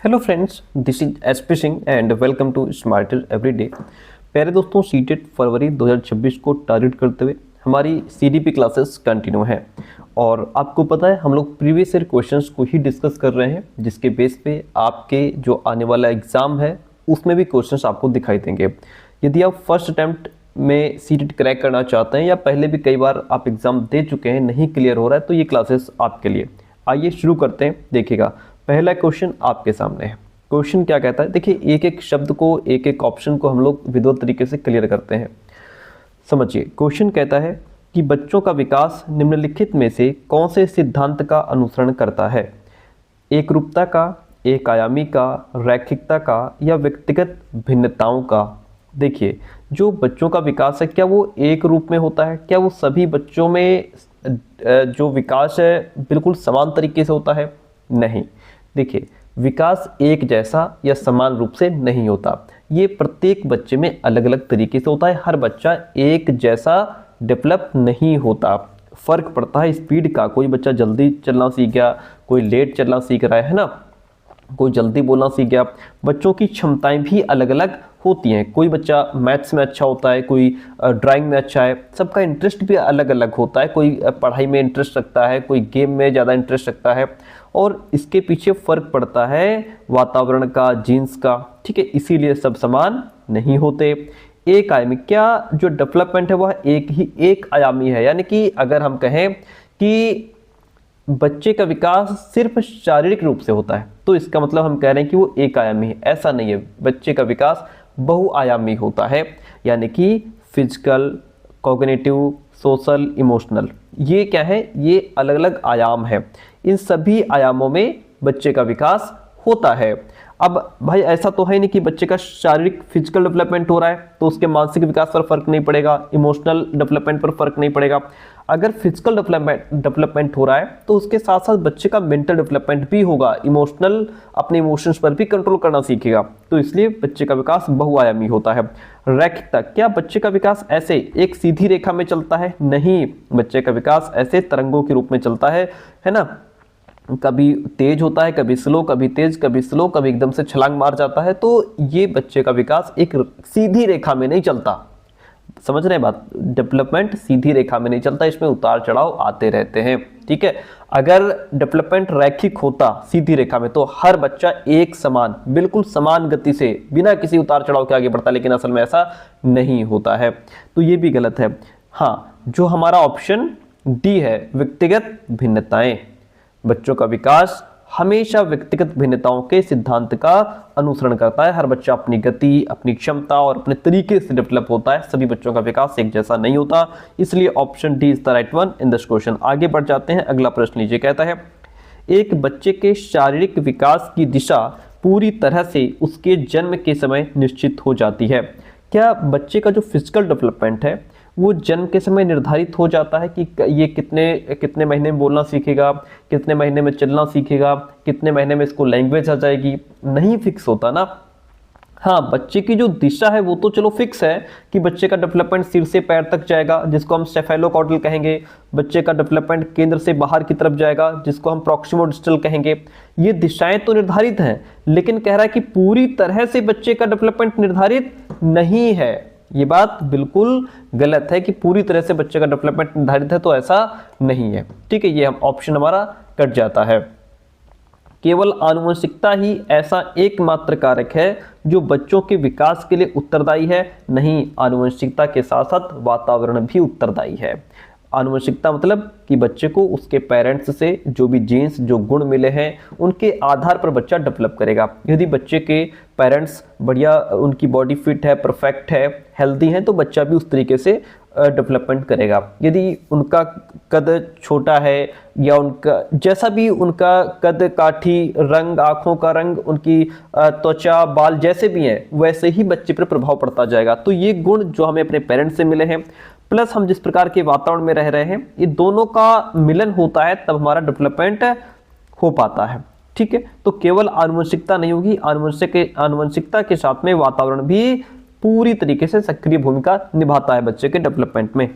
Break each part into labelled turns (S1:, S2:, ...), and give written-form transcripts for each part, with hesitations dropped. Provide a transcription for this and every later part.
S1: Hello friends, this is SP Singh and welcome to Smarter Everyday. प्यारे दोस्तों, CTET फरवरी 2026 को target करते हुए हमारी सीडीपी क्लासेस कंटिन्यू है और आपको पता है हम लोग प्रीवियस ईयर क्वेश्चंस को ही डिस्कस कर रहे हैं, जिसके बेस पे आपके जो आने वाला एग्ज़ाम है उसमें भी क्वेश्चंस आपको दिखाई देंगे। यदि आप फर्स्ट अटैम्प्ट में सीटेट क्रैक करना चाहते हैं या पहले भी कई बार आप एग्ज़ाम दे चुके हैं, नहीं क्लियर हो रहा है, तो ये क्लासेस आपके लिए। आइए शुरू करते हैं। देखिएगा, पहला क्वेश्चन आपके सामने है। क्वेश्चन क्या कहता है, देखिए एक एक शब्द को, एक एक ऑप्शन को हम लोग विधिवत तरीके से क्लियर करते हैं। समझिए, क्वेश्चन कहता है कि बच्चों का विकास निम्नलिखित में से कौन से सिद्धांत का अनुसरण करता है? एक रूपता का, एक आयामी का, रैखिकता का या व्यक्तिगत भिन्नताओं का। देखिए, जो बच्चों का विकास है, क्या वो एक रूप में होता है? क्या वो सभी बच्चों में जो विकास है बिल्कुल समान तरीके से होता है? नहीं। देखिए, विकास एक जैसा या समान रूप से नहीं होता, ये प्रत्येक बच्चे में अलग अलग तरीके से होता है। हर बच्चा एक जैसा डेवलप नहीं होता, फर्क पड़ता है स्पीड का। कोई बच्चा जल्दी चलना सीख गया, कोई लेट चलना सीख रहा है ना, कोई जल्दी बोलना सीख गया। बच्चों की क्षमताएं भी अलग अलग होती हैं। कोई बच्चा मैथ्स में अच्छा होता है, कोई ड्राइंग में अच्छा है। सबका इंटरेस्ट भी अलग अलग होता है। कोई पढ़ाई में इंटरेस्ट रखता है, कोई गेम में ज़्यादा इंटरेस्ट रखता है, और इसके पीछे फ़र्क पड़ता है वातावरण का, जीन्स का। ठीक है, इसीलिए सब समान नहीं होते। एक आयामी, क्या जो डेवलपमेंट है वह एक आयामी है? यानी कि अगर हम कहें कि बच्चे का विकास सिर्फ शारीरिक रूप से होता है, तो इसका मतलब हम कह रहे हैं कि वो एक आयामी है। ऐसा नहीं है, बच्चे का विकास बहुआयामी होता है। यानी कि फिजिकल, कॉग्निटिव, सोशल, इमोशनल, ये क्या है? ये अलग अलग आयाम है। इन सभी आयामों में बच्चे का विकास होता है। अब भाई ऐसा तो है नहीं कि बच्चे का शारीरिक फिजिकल डेवलपमेंट हो रहा है तो उसके मानसिक विकास पर फर्क नहीं पड़ेगा, इमोशनल डेवलपमेंट पर फर्क नहीं पड़ेगा। अगर फिजिकल डेवलपमेंट हो रहा है तो उसके साथ साथ बच्चे का मेंटल डेवलपमेंट भी होगा, इमोशनल, अपने इमोशंस पर भी कंट्रोल करना सीखेगा। तो इसलिए बच्चे का विकास बहुआयामी होता है। रैखिकता, क्या बच्चे का विकास ऐसे एक सीधी रेखा में चलता है? नहीं, बच्चे का विकास ऐसे तरंगों के रूप में चलता है ना। कभी तेज होता है, कभी स्लो, कभी तेज, कभी स्लो, कभी एकदम से छलांग मार जाता है। तो ये बच्चे का विकास एक सीधी रेखा में नहीं चलता। समझ रहे हैं बात? डेवलपमेंट सीधी रेखा में नहीं चलता, इसमें उतार चढ़ाव आते रहते हैं। ठीक है, अगर डेवलपमेंट रैखिक होता सीधी रेखा में तो हर बच्चा एक समान, बिल्कुल समान गति से बिना किसी उतार चढ़ाव के आगे बढ़ता, लेकिन असल में ऐसा नहीं होता है। तो ये भी गलत है। हाँ, जो हमारा ऑप्शन डी है, व्यक्तिगत भिन्नताएं, बच्चों का विकास हमेशा व्यक्तिगत भिन्नताओं के सिद्धांत का अनुसरण करता है। हर बच्चा अपनी गति, अपनी क्षमता और अपने तरीके से डेवलप होता है। सभी बच्चों का विकास एक जैसा नहीं होता, इसलिए option D is the right one in this question. आगे बढ़ जाते हैं। अगला प्रश्न लीजिए, कहता है एक बच्चे के शारीरिक विकास की दिशा पूरी तरह से उसके जन्म के समय निश्चित हो जाती है। क्या बच्चे का जो फिजिकल डेवलपमेंट है वो जन्म के समय निर्धारित हो जाता है कि ये कितने महीने में बोलना सीखेगा, कितने महीने में चलना सीखेगा, कितने महीने में इसको लैंग्वेज आ जाएगी? नहीं फिक्स होता ना। हाँ, बच्चे की जो दिशा है वो तो चलो फिक्स है कि बच्चे का डेवलपमेंट सिर से पैर तक जाएगा, जिसको हम सेफेलोकॉर्डल कहेंगे। बच्चे का डेवलपमेंट केंद्र से बाहर की तरफ जाएगा, जिसको हम प्रॉक्सिमोडिस्टल कहेंगे। ये दिशाएं तो निर्धारित हैं, लेकिन कह रहा है कि पूरी तरह से बच्चे का डेवलपमेंट निर्धारित नहीं है। ये बात बिल्कुल गलत है कि पूरी तरह से बच्चे का डेवलपमेंट निर्धारित है, तो ऐसा नहीं है। ठीक है, ये हम ऑप्शन हमारा कट जाता है। केवल आनुवंशिकता ही ऐसा एकमात्र कारक है जो बच्चों के विकास के लिए उत्तरदायी है? नहीं, आनुवंशिकता के साथ साथ वातावरण भी उत्तरदायी है। आनुवंशिकता मतलब कि बच्चे को उसके पेरेंट्स से जो भी जीन्स, जो गुण मिले हैं, उनके आधार पर बच्चा डेवलप करेगा। यदि बच्चे के पेरेंट्स बढ़िया, उनकी बॉडी फिट है, परफेक्ट है, हेल्दी है, तो बच्चा भी उस तरीके से डेवलपमेंट करेगा। यदि उनका कद छोटा है या उनका जैसा भी उनका कद, काठी, रंग, आँखों का रंग, उनकी त्वचा, बाल जैसे भी हैं, वैसे ही बच्चे पर प्रभाव पड़ता जाएगा। तो ये गुण जो हमें अपने पेरेंट्स से मिले हैं, प्लस हम जिस प्रकार के वातावरण में रह रहे हैं, ये दोनों का मिलन होता है, तब हमारा डेवलपमेंट हो पाता है। ठीक है, तो केवल आनुवंशिकता नहीं होगी, आनुवंशिकता के साथ में वातावरण भी पूरी तरीके से सक्रिय भूमिका निभाता है बच्चे के डेवलपमेंट में।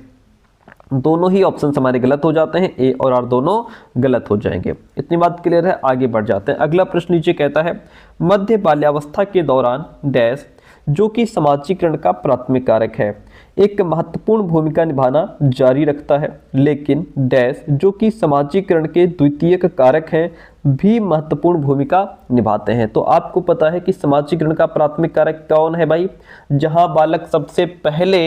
S1: दोनों ही ऑप्शन हमारे गलत हो जाते हैं, ए और आर दोनों गलत हो जाएंगे। इतनी बात क्लियर है, आगे बढ़ जाते हैं। अगला प्रश्न नीचे कहता है मध्य बाल्यावस्था के दौरान डैश जो कि समाजीकरण का प्राथमिक कारक है एक महत्वपूर्ण भूमिका निभाना जारी रखता है, लेकिन डैश जो कि समाजीकरण के द्वितीयक कारक हैं भी महत्वपूर्ण भूमिका निभाते हैं। तो आपको पता है कि समाजीकरण का प्राथमिक कारक कौन है भाई? जहां बालक सबसे पहले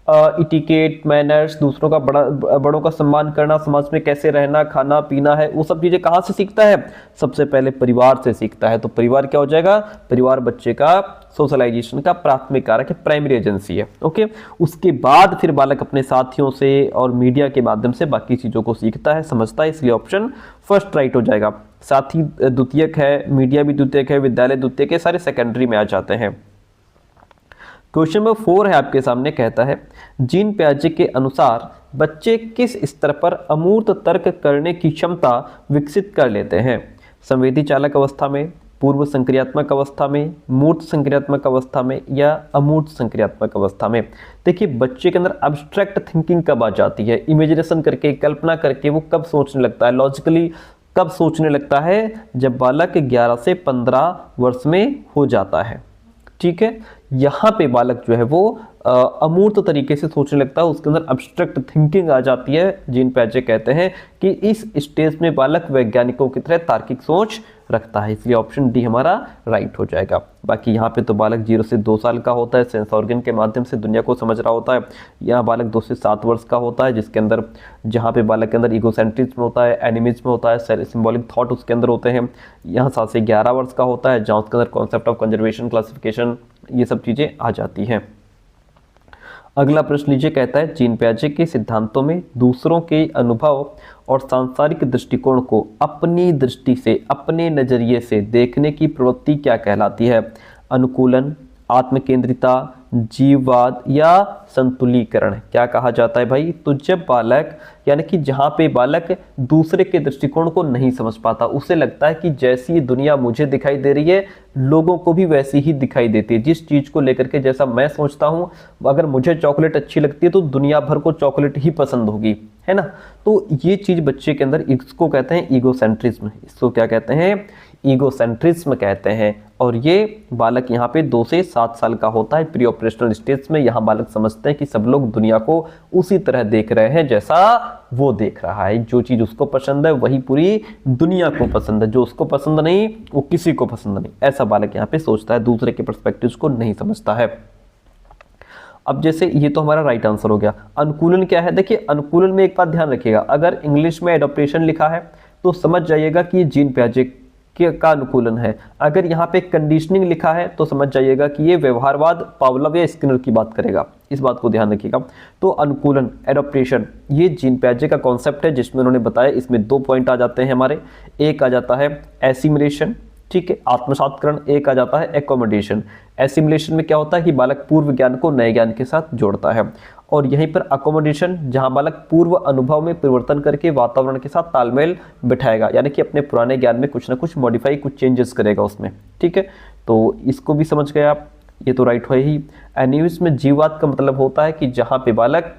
S1: इटिकेट, मैनर्स, दूसरों का बड़ों का सम्मान करना, समाज में कैसे रहना, खाना पीना है, वो सब चीजें कहाँ से सीखता है? सबसे पहले परिवार से सीखता है। तो परिवार क्या हो जाएगा? परिवार बच्चे का सोशलाइजेशन का प्राथमिक कारक है, प्राइमरी एजेंसी है। ओके, उसके बाद फिर बालक अपने साथियों से और मीडिया के माध्यम से बाकी चीजों को सीखता है, समझता है, इसलिए ऑप्शन फर्स्ट राइट हो जाएगा। साथी द्वितीयक है, मीडिया भी द्वितीयक है, विद्यालय द्वितीयक है, सारे सेकेंडरी में आ जाते हैं। क्वेश्चन नंबर 4 है आपके सामने, कहता है जीन पियाजे के अनुसार बच्चे किस स्तर पर अमूर्त तर्क करने की क्षमता विकसित कर लेते हैं? संवेदी चालक अवस्था में, पूर्व संक्रियात्मक अवस्था में, मूर्त संक्रियात्मक अवस्था में या अमूर्त संक्रियात्मक अवस्था में? देखिए बच्चे के अंदर अब्स्ट्रैक्ट थिंकिंग कब आ जाती है? इमेजिनेशन करके, कल्पना करके वो कब सोचने लगता है, लॉजिकली कब सोचने लगता है? जब बालक 11 से 15 वर्ष में हो जाता है। ठीक है, यहाँ पे बालक जो है वो अमूर्त तरीके से सोचने लगता है, उसके अंदर अब्स्ट्रैक्ट थिंकिंग आ जाती है। जीन पियाजे कहते हैं कि इस स्टेज में बालक वैज्ञानिकों की तरह तार्किक सोच रखता है, इसलिए ऑप्शन डी हमारा राइट हो जाएगा। बाकी यहाँ पे तो बालक 0 से 2 साल का होता है, सेंस ऑर्गन के माध्यम से दुनिया को समझ रहा होता है। यहाँ बालक 2 से 7 वर्ष का होता है, जिसके अंदर जहाँ पे बालक के अंदर ईगोसेंट्रिज्म होता है, एनिमिज्म होता है, सिंबॉलिक थॉट उसके अंदर होते हैं। यहाँ 7 से 11 वर्ष का होता है, जहाँ उसके अंदर कॉन्सेप्ट ऑफ कंजर्वेशन, क्लासिफिकेशन, ये सब चीज़ें आ जाती हैं। अगला प्रश्न लीजिए, कहता है जीन पियाजे के सिद्धांतों में दूसरों के अनुभव और सांसारिक दृष्टिकोण को अपनी दृष्टि से, अपने नजरिए से देखने की प्रवृत्ति क्या कहलाती है? अनुकूलन, आत्मकेंद्रिता, जीववाद या संतुलीकरण? क्या कहा जाता है भाई? तो जब बालक, यानी कि जहाँ पे बालक दूसरे के दृष्टिकोण को नहीं समझ पाता, उसे लगता है कि जैसी दुनिया मुझे दिखाई दे रही है लोगों को भी वैसी ही दिखाई देती है, जिस चीज़ को लेकर के जैसा मैं सोचता हूँ, अगर मुझे चॉकलेट अच्छी लगती है तो दुनिया भर को चॉकलेट ही पसंद होगी, है ना। तो ये चीज़ बच्चे के अंदर, इसको कहते हैं ईगोसेंट्रिज्म। इसको क्या कहते हैं? ईगोसेंट्रिज्म कहते हैं। और ये बालक यहाँ पे 2 से 7 साल का होता है, प्री ऑपरेशनल स्टेज में। यहाँ बालक समझते हैं कि सब लोग दुनिया को उसी तरह देख रहे हैं जैसा वो देख रहा है, जो चीज़ उसको पसंद है वही पूरी दुनिया को पसंद है, जो उसको पसंद नहीं वो किसी को पसंद नहीं, ऐसा बालक यहाँ पे सोचता है, दूसरे के पर्सपेक्टिव्स को नहीं समझता है। अब जैसे ये तो हमारा राइट आंसर हो गया। अनुकूलन क्या है? देखिए अनुकूलन में एक बात ध्यान रखिएगा, अगर इंग्लिश में एडॉप्टेशन लिखा है तो समझ जाइएगा कि ये जीन पियाजे का अनुकूलन है। अगर यहाँ पे कंडीशनिंग लिखा है तो समझ जाइएगा कि ये व्यवहारवाद, पावलोव या स्किनर की बात करेगा, इस बात को ध्यान रखिएगा। तो अनुकूलन, एडॉप्टेशन, ये जीन पियाजे का कॉन्सेप्ट है, जिसमें उन्होंने बताया, इसमें 2 पॉइंट आ जाते हैं हमारे। एक आ जाता है एसिमिलेशन, ठीक है, आत्मसातकरण। एक आ जाता है एकोमोडेशन। एसिमिलेशन में क्या होता है कि बालक पूर्व ज्ञान को नए ज्ञान के साथ जोड़ता है, और यहीं पर अकोमोडेशन, जहां बालक पूर्व अनुभव में परिवर्तन करके वातावरण के साथ तालमेल बिठाएगा, यानी कि अपने पुराने ज्ञान में कुछ ना कुछ मॉडिफाई, कुछ चेंजेस करेगा उसमें, ठीक है। तो इसको भी समझ गए आप, ये तो राइट है ही। एनिमिज्म में जीववाद का मतलब होता है कि जहां पे बालक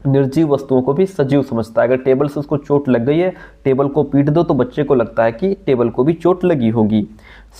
S1: निर्जीव वस्तुओं को भी सजीव समझता है। अगर टेबल से उसको चोट लग गई है, टेबल को पीट दो तो बच्चे को लगता है कि टेबल को भी चोट लगी होगी।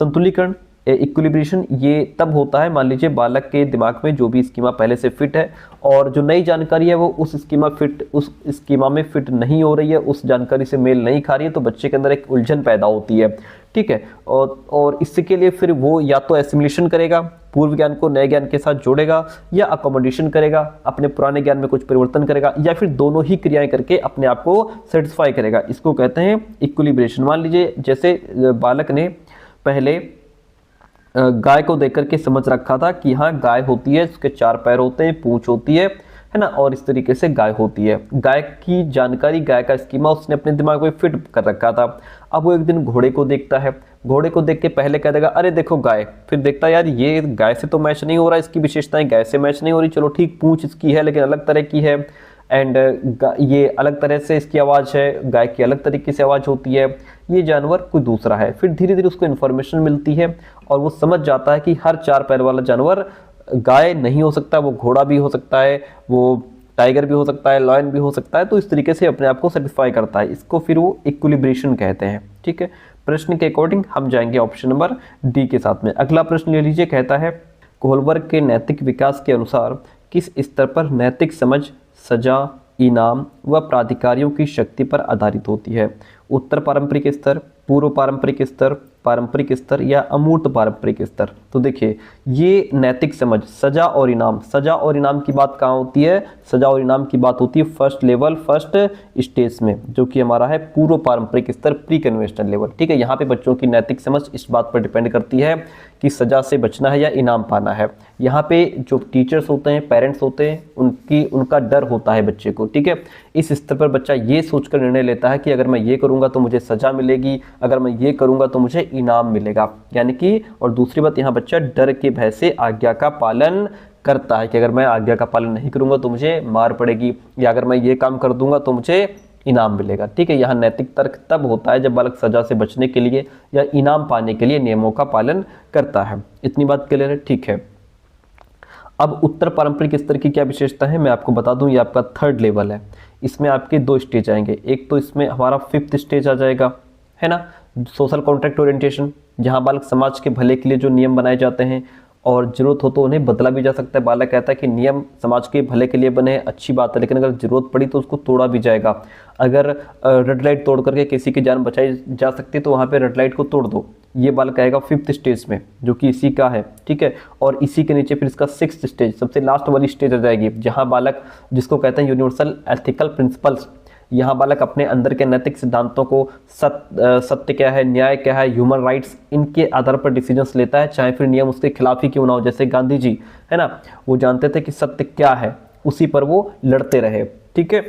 S1: संतुलीकरण, इक्विलिब्रेशन, ये तब होता है, मान लीजिए बालक के दिमाग में जो भी स्कीमा पहले से फिट है और जो नई जानकारी है वो उस स्कीमा में फिट नहीं हो रही है, उस जानकारी से मेल नहीं खा रही है, तो बच्चे के अंदर एक उलझन पैदा होती है, ठीक है। और इसके लिए फिर वो या तो एसिमिलेशन करेगा, पूर्व ज्ञान को नए ज्ञान के साथ जोड़ेगा, या अकोमोडेशन करेगा, अपने पुराने ज्ञान में कुछ परिवर्तन करेगा, या फिर दोनों ही क्रियाएं करके अपने आप को सेटिस्फाई करेगा। इसको कहते हैं इक्विलिब्रेशन। मान लीजिए जैसे बालक ने पहले गाय को देख करके समझ रखा था कि हाँ गाय होती है, उसके 4 पैर होते हैं, पूंछ होती है ना, और इस तरीके से गाय होती है। गाय की जानकारी, गाय का स्कीमा उसने अपने दिमाग में फिट कर रखा था। अब वो एक दिन घोड़े को देखता है, घोड़े को देख के पहले कह देगा अरे देखो गाय, फिर देखता है यार ये गाय से तो मैच नहीं हो रहा, इसकी विशेषताएं गाय से मैच नहीं हो रही, चलो ठीक पूंछ इसकी है लेकिन अलग तरह की है, एंड ये अलग तरह से इसकी आवाज़ है, गाय की अलग तरीके से आवाज़ होती है, ये जानवर कोई दूसरा है। फिर धीरे धीरे उसको इन्फॉर्मेशन मिलती है और वो समझ जाता है कि हर 4 पैर वाला जानवर गाय नहीं हो सकता, वो घोड़ा भी हो सकता है, वो टाइगर भी हो सकता है, लॉयन भी हो सकता है, तो इस तरीके से अपने आप को सेटिस्फाई करता है। इसको फिर वो इक्विलिब्रेशन कहते हैं। ठीक है, प्रश्न के अकॉर्डिंग हम जाएंगे ऑप्शन नंबर डी के साथ में। अगला प्रश्न ले लीजिए, कहता है कोहलबर्ग के नैतिक विकास के अनुसार किस स्तर पर नैतिक समझ, सजा, इनाम व प्राधिकारियों की शक्ति पर आधारित होती है? उत्तर पारंपरिक स्तर, पूर्व पारंपरिक स्तर या अमूर्त पारंपरिक स्तर? तो देखिए, ये नैतिक समझ, सजा और इनाम की बात कहाँ होती है? सजा और इनाम की बात होती है फर्स्ट लेवल, फर्स्ट स्टेज में, जो कि हमारा है पूर्व पारंपरिक स्तर, प्री कन्वेंशनल लेवल। ठीक है, यहाँ पे बच्चों की नैतिक समझ इस बात पर डिपेंड करती है कि सजा से बचना है या इनाम पाना है। यहाँ पे जो टीचर्स होते हैं, पेरेंट्स होते हैं, उनका डर होता है बच्चे को। ठीक है, इस स्तर पर बच्चा ये सोचकर निर्णय लेता है कि अगर मैं ये करूँगा तो मुझे सजा मिलेगी, अगर मैं ये करूँगा तो मुझे इनाम मिलेगा। यानी कि, और दूसरी बात, यहाँ बच्चा डर के भय से आज्ञा का पालन करता है कि अगर मैं आज्ञा का पालन नहीं करूँगा तो मुझे मार पड़ेगी, या अगर मैं ये काम कर दूंगा तो मुझे इनाम मिलेगा। ठीक है, यहाँ नैतिक तर्क तब होता है जब बालक सजा से बचने के लिए या इनाम पाने के लिए नियमों का पालन करता है। इतनी बात क्लियर है? ठीक है, अब उत्तर पारंपरिक स्तर की क्या विशेषता है मैं आपको बता दूं। ये आपका थर्ड लेवल है। इसमें आपके 2 स्टेज आएंगे। एक तो इसमें हमारा 5th स्टेज आ जाएगा, है ना, सोशल कॉन्ट्रैक्ट ओरिएंटेशन, जहां बालक समाज के भले के लिए जो नियम बनाए जाते हैं और जरूरत हो तो उन्हें बदला भी जा सकता है। बालक कहता है कि नियम समाज के भले के लिए बने, अच्छी बात है, लेकिन अगर जरूरत पड़ी तो उसको तोड़ा भी जाएगा। अगर रेड लाइट तोड़ करके किसी की जान बचाई जा सकती है तो वहाँ पे रेड लाइट को तोड़ दो। ये बालक आएगा 5th स्टेज में, जो कि इसी का है। ठीक है, और इसी के नीचे फिर इसका 6th स्टेज, सबसे लास्ट वाली स्टेज आ जाएगी, जहाँ बालक, जिसको कहते हैं यूनिवर्सल एथिकल प्रिंसिपल्स, यहाँ बालक अपने अंदर के नैतिक सिद्धांतों को, सत्य क्या है, न्याय क्या है, ह्यूमन राइट्स, इनके आधार पर डिसीजंस लेता है, चाहे फिर नियम उसके खिलाफ ही क्यों ना हो। जैसे गांधी जी, है ना, वो जानते थे कि सत्य क्या है, उसी पर वो लड़ते रहे। ठीक है,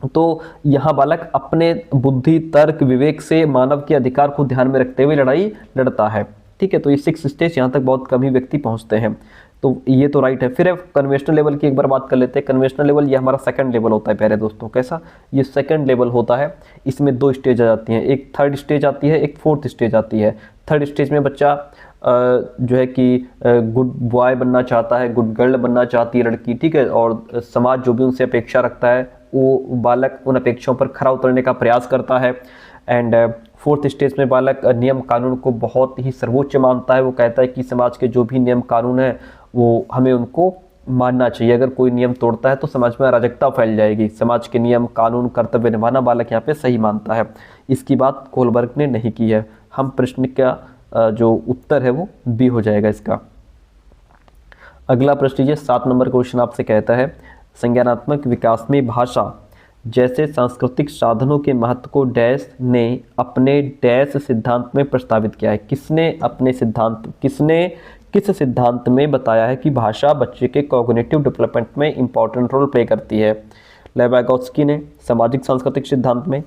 S1: तो यहाँ बालक अपने बुद्धि, तर्क, विवेक से मानव के अधिकार को ध्यान में रखते हुए लड़ाई लड़ता है। ठीक है, तो ये 6th स्टेज, यहाँ तक बहुत कम ही व्यक्ति पहुँचते हैं। तो ये तो राइट है। फिर कन्वेंशनल लेवल की एक बार बात कर लेते हैं। कन्वेंशनल लेवल ये हमारा 2nd लेवल होता है प्यारे दोस्तों। कैसा? ये 2nd लेवल होता है। इसमें 2 स्टेज आ जाती हैं, एक 3rd स्टेज आती है, एक 4th स्टेज आती है। 3rd स्टेज में बच्चा जो है कि गुड बॉय बनना चाहता है, गुड गर्ल बनना चाहती है लड़की। ठीक है, और समाज जो भी उनसे अपेक्षा रखता है वो बालक उन अपेक्षाओं पर खरा उतरने का प्रयास करता है। एंड 4th स्टेज में बालक नियम कानून को बहुत ही सर्वोच्च मानता है। वो कहता है कि समाज के जो भी नियम कानून है वो हमें उनको मानना चाहिए। अगर कोई नियम तोड़ता है तो समाज में अराजकता फैल जाएगी। समाज के नियम कानून कर्तव्य निभाना बालक यहाँ पे सही मानता है। इसकी बात कोहलबर्ग ने नहीं की है। हम प्रश्न का जो उत्तर है वो बी हो जाएगा इसका। अगला प्रश्न लीजिए, 7 नंबर क्वेश्चन आपसे कहता है संज्ञानात्मक विकास में भाषा जैसे सांस्कृतिक साधनों के महत्व को डैश ने अपने डैश सिद्धांत में प्रस्तावित किया है। किसने किस सिद्धांत में बताया है कि भाषा बच्चे के कॉग्निटिव डेवलपमेंट में इंपॉर्टेंट रोल प्ले करती है? लेवागोत्स्की ने सामाजिक सांस्कृतिक सिद्धांत में,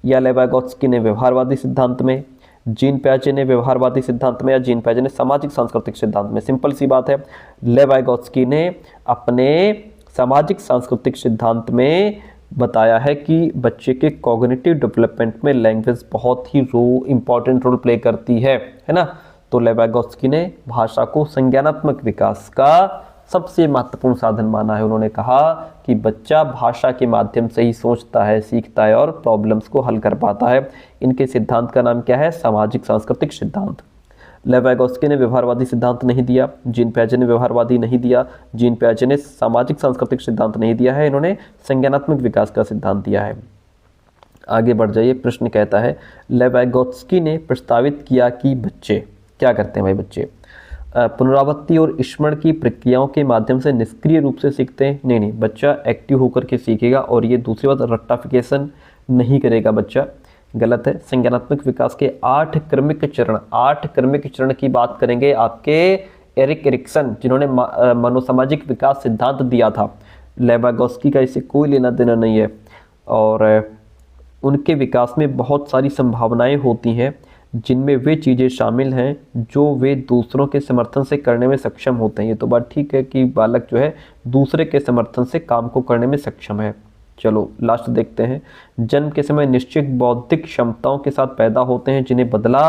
S1: या लेवागोत्स्की ने व्यवहारवादी सिद्धांत में, जीन प्याजे ने व्यवहारवादी सिद्धांत में, या जीन प्याजे ने सामाजिक सांस्कृतिक सिद्धांत में? सिंपल सी बात है, लेवागोत्स्की ने अपने सामाजिक सांस्कृतिक सिद्धांत में बताया है कि बच्चे के कॉग्निटिव डेवलपमेंट में लैंग्वेज बहुत ही इंपॉर्टेंट रोल प्ले करती है ना। तो लेवागोत्स्की ने भाषा को संज्ञानात्मक विकास का सबसे महत्वपूर्ण साधन माना है। उन्होंने कहा कि बच्चा भाषा के माध्यम से ही सोचता है, सीखता है और प्रॉब्लम्स को हल कर पाता है। इनके सिद्धांत का नाम क्या है? सामाजिक सांस्कृतिक सिद्धांत। लेवागोत्स्की ने व्यवहारवादी सिद्धांत नहीं दिया, जीन प्याजे ने व्यवहारवादी नहीं दिया, जीन प्याजे ने सामाजिक सांस्कृतिक सिद्धांत नहीं दिया है, इन्होंने संज्ञानात्मक विकास का सिद्धांत दिया है। आगे बढ़ जाइए, प्रश्न कहता है लेवागोत्स्की ने प्रस्तावित किया कि बच्चे क्या करते हैं? भाई बच्चे पुनरावृत्ति और स्मरण की प्रक्रियाओं के माध्यम से निष्क्रिय रूप से सीखते हैं? नहीं, बच्चा एक्टिव होकर के सीखेगा। और ये दूसरी बात, रट्टाफिकेशन नहीं करेगा बच्चा, गलत है। संज्ञानात्मक विकास के 8 क्रमिक चरण की बात करेंगे आपके एरिक एरिक्सन, जिन्होंने मनोसामाजिक विकास सिद्धांत दिया था। लेवागोत्स्की का इससे कोई लेना देना नहीं है। और उनके विकास में बहुत सारी संभावनाएं होती हैं, जिनमें वे चीज़ें शामिल हैं जो वे दूसरों के समर्थन से करने में सक्षम होते हैं। ये तो बात ठीक है कि बालक जो है दूसरे के समर्थन से काम को करने में सक्षम है। चलो लास्ट देखते हैं। जन्म के समय निश्चित बौद्धिक क्षमताओं के साथ पैदा होते हैं जिन्हें बदला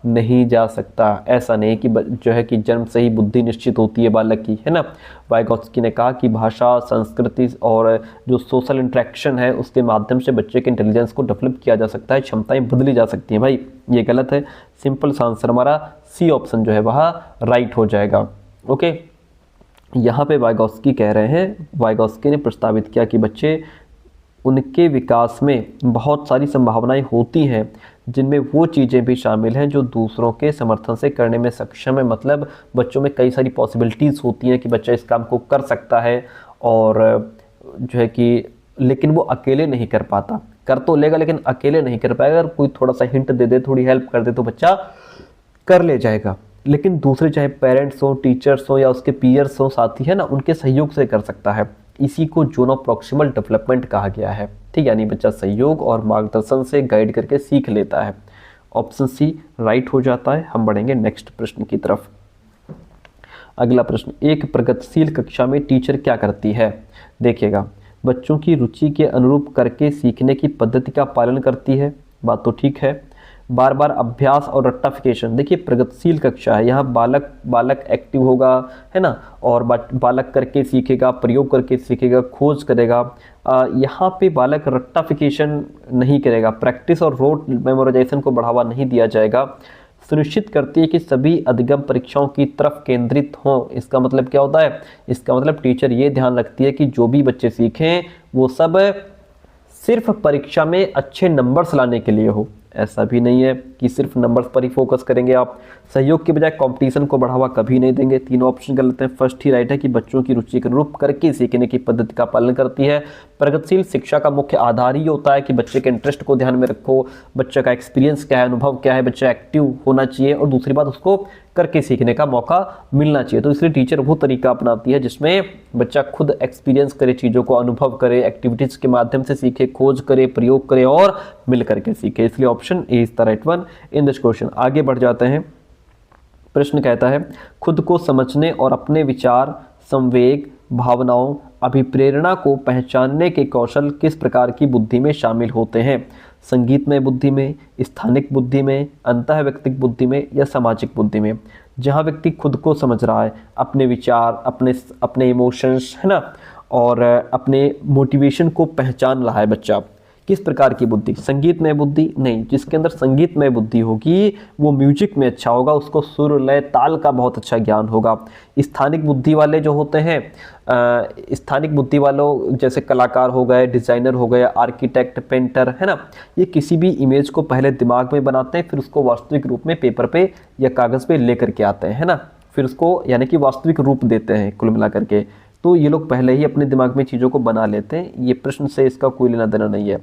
S1: नहीं जा सकता। ऐसा नहीं कि जो है कि जन्म से ही बुद्धि निश्चित होती है बालक की, है ना। वाइगोत्स्की ने कहा कि भाषा, संस्कृति और जो सोशल इंटरेक्शन है उसके माध्यम से बच्चे के इंटेलिजेंस को डेवलप किया जा सकता है, क्षमताएं बदली जा सकती हैं। भाई ये गलत है। सिंपल सा आंसर हमारा सी ऑप्शन जो है वह राइट हो जाएगा। ओके, यहाँ पे वाइगोत्स्की कह रहे हैं, वाइगोत्स्की ने प्रस्तावित किया कि बच्चे, उनके विकास में बहुत सारी संभावनाएं होती हैं जिनमें वो चीज़ें भी शामिल हैं जो दूसरों के समर्थन से करने में सक्षम है। मतलब बच्चों में कई सारी पॉसिबिलिटीज़ होती हैं कि बच्चा इस काम को कर सकता है और जो है कि लेकिन वो अकेले नहीं कर पाता। कर तो लेगा लेकिन अकेले नहीं कर पाएगा। अगर कोई थोड़ा सा हिंट दे दे, थोड़ी हेल्प कर दे तो बच्चा कर ले जाएगा। लेकिन दूसरे चाहे पेरेंट्स हो, टीचर्स हो या उसके पीयर्स हो, साथी है ना, उनके सहयोग से कर सकता है। इसी को जोन ऑफ प्रॉक्सिमल डेवलपमेंट कहा गया है। ठीक, यानी बच्चा सहयोग और मार्गदर्शन से गाइड करके सीख लेता है। ऑप्शन सी राइट हो जाता है। हम बढ़ेंगे नेक्स्ट प्रश्न की तरफ। अगला प्रश्न, एक प्रगतिशील कक्षा में टीचर क्या करती है? देखिएगा, बच्चों की रुचि के अनुरूप करके सीखने की पद्धति का पालन करती है, बात तो ठीक है। बार बार अभ्यास और रट्टाफिकेशन, देखिए प्रगतिशील कक्षा है, यहाँ बालक एक्टिव होगा, है ना, और बालक करके सीखेगा, प्रयोग करके सीखेगा, खोज करेगा। यहाँ पे बालक रट्टाफिकेशन नहीं करेगा, प्रैक्टिस और रोट मेमोराइजेशन को बढ़ावा नहीं दिया जाएगा। सुनिश्चित करती है कि सभी अधिगम परीक्षाओं की तरफ केंद्रित हों। इसका मतलब क्या होता है? इसका मतलब टीचर ये ध्यान रखती है कि जो भी बच्चे सीखें वो सब सिर्फ परीक्षा में अच्छे नंबर्स लाने के लिए हो। ऐसा भी नहीं है कि सिर्फ नंबर्स पर ही फोकस करेंगे आप। सहयोग के बजाय कंपटीशन को बढ़ावा कभी नहीं देंगे। तीनों ऑप्शन गलत हैं। फर्स्ट ही राइट है कि बच्चों की रुचि के अनुरूप करके सीखने की पद्धति का पालन करती है। प्रगतिशील शिक्षा का मुख्य आधार ही होता है कि बच्चे के इंटरेस्ट को ध्यान में रखो, बच्चे का एक्सपीरियंस क्या है, अनुभव क्या है, बच्चा एक्टिव होना चाहिए और दूसरी बात उसको करके सीखने का मौका मिलना चाहिए। तो इसलिए टीचर वो तरीका अपनाती है जिसमें बच्चा खुद एक्सपीरियंस करे, चीज़ों को अनुभव करे, एक्टिविटीज़ के माध्यम से सीखे, खोज करे, प्रयोग करे और मिल करके सीखे। इसलिए option A is the right one in this question. आगे बढ़ जाते हैं। प्रश्न कहता है, खुद को समझने और अपने विचार, संवेग, भावनाओं, अभिप्रेरणा को पहचानने के कौशल किस प्रकार की बुद्धि में शामिल होते हैं? संगीतमय बुद्धि में, स्थानिक बुद्धि में, अंतःव्यक्तिक बुद्धि में या सामाजिक बुद्धि में? जहाँ व्यक्ति खुद को समझ रहा है, अपने विचार, अपने इमोशंस, है ना, और अपने मोटिवेशन को पहचान रहा है बच्चा, किस प्रकार की बुद्धि? संगीतमय बुद्धि नहीं। जिसके अंदर संगीतमय बुद्धि होगी वो म्यूजिक में अच्छा होगा, उसको सुर, लय, ताल का बहुत अच्छा ज्ञान होगा। स्थानिक बुद्धि वाले जो होते हैं, स्थानिक बुद्धि वालों जैसे कलाकार हो गए, डिज़ाइनर हो गए, आर्किटेक्ट, पेंटर, है ना, ये किसी भी इमेज को पहले दिमाग में बनाते हैं, फिर उसको वास्तविक रूप में पेपर पे या कागज़ पे लेकर के आते हैं, है ना, फिर उसको यानी कि वास्तविक रूप देते हैं कुल मिला करके। तो ये लोग पहले ही अपने दिमाग में चीज़ों को बना लेते हैं। ये प्रश्न से इसका कोई लेना देना नहीं है।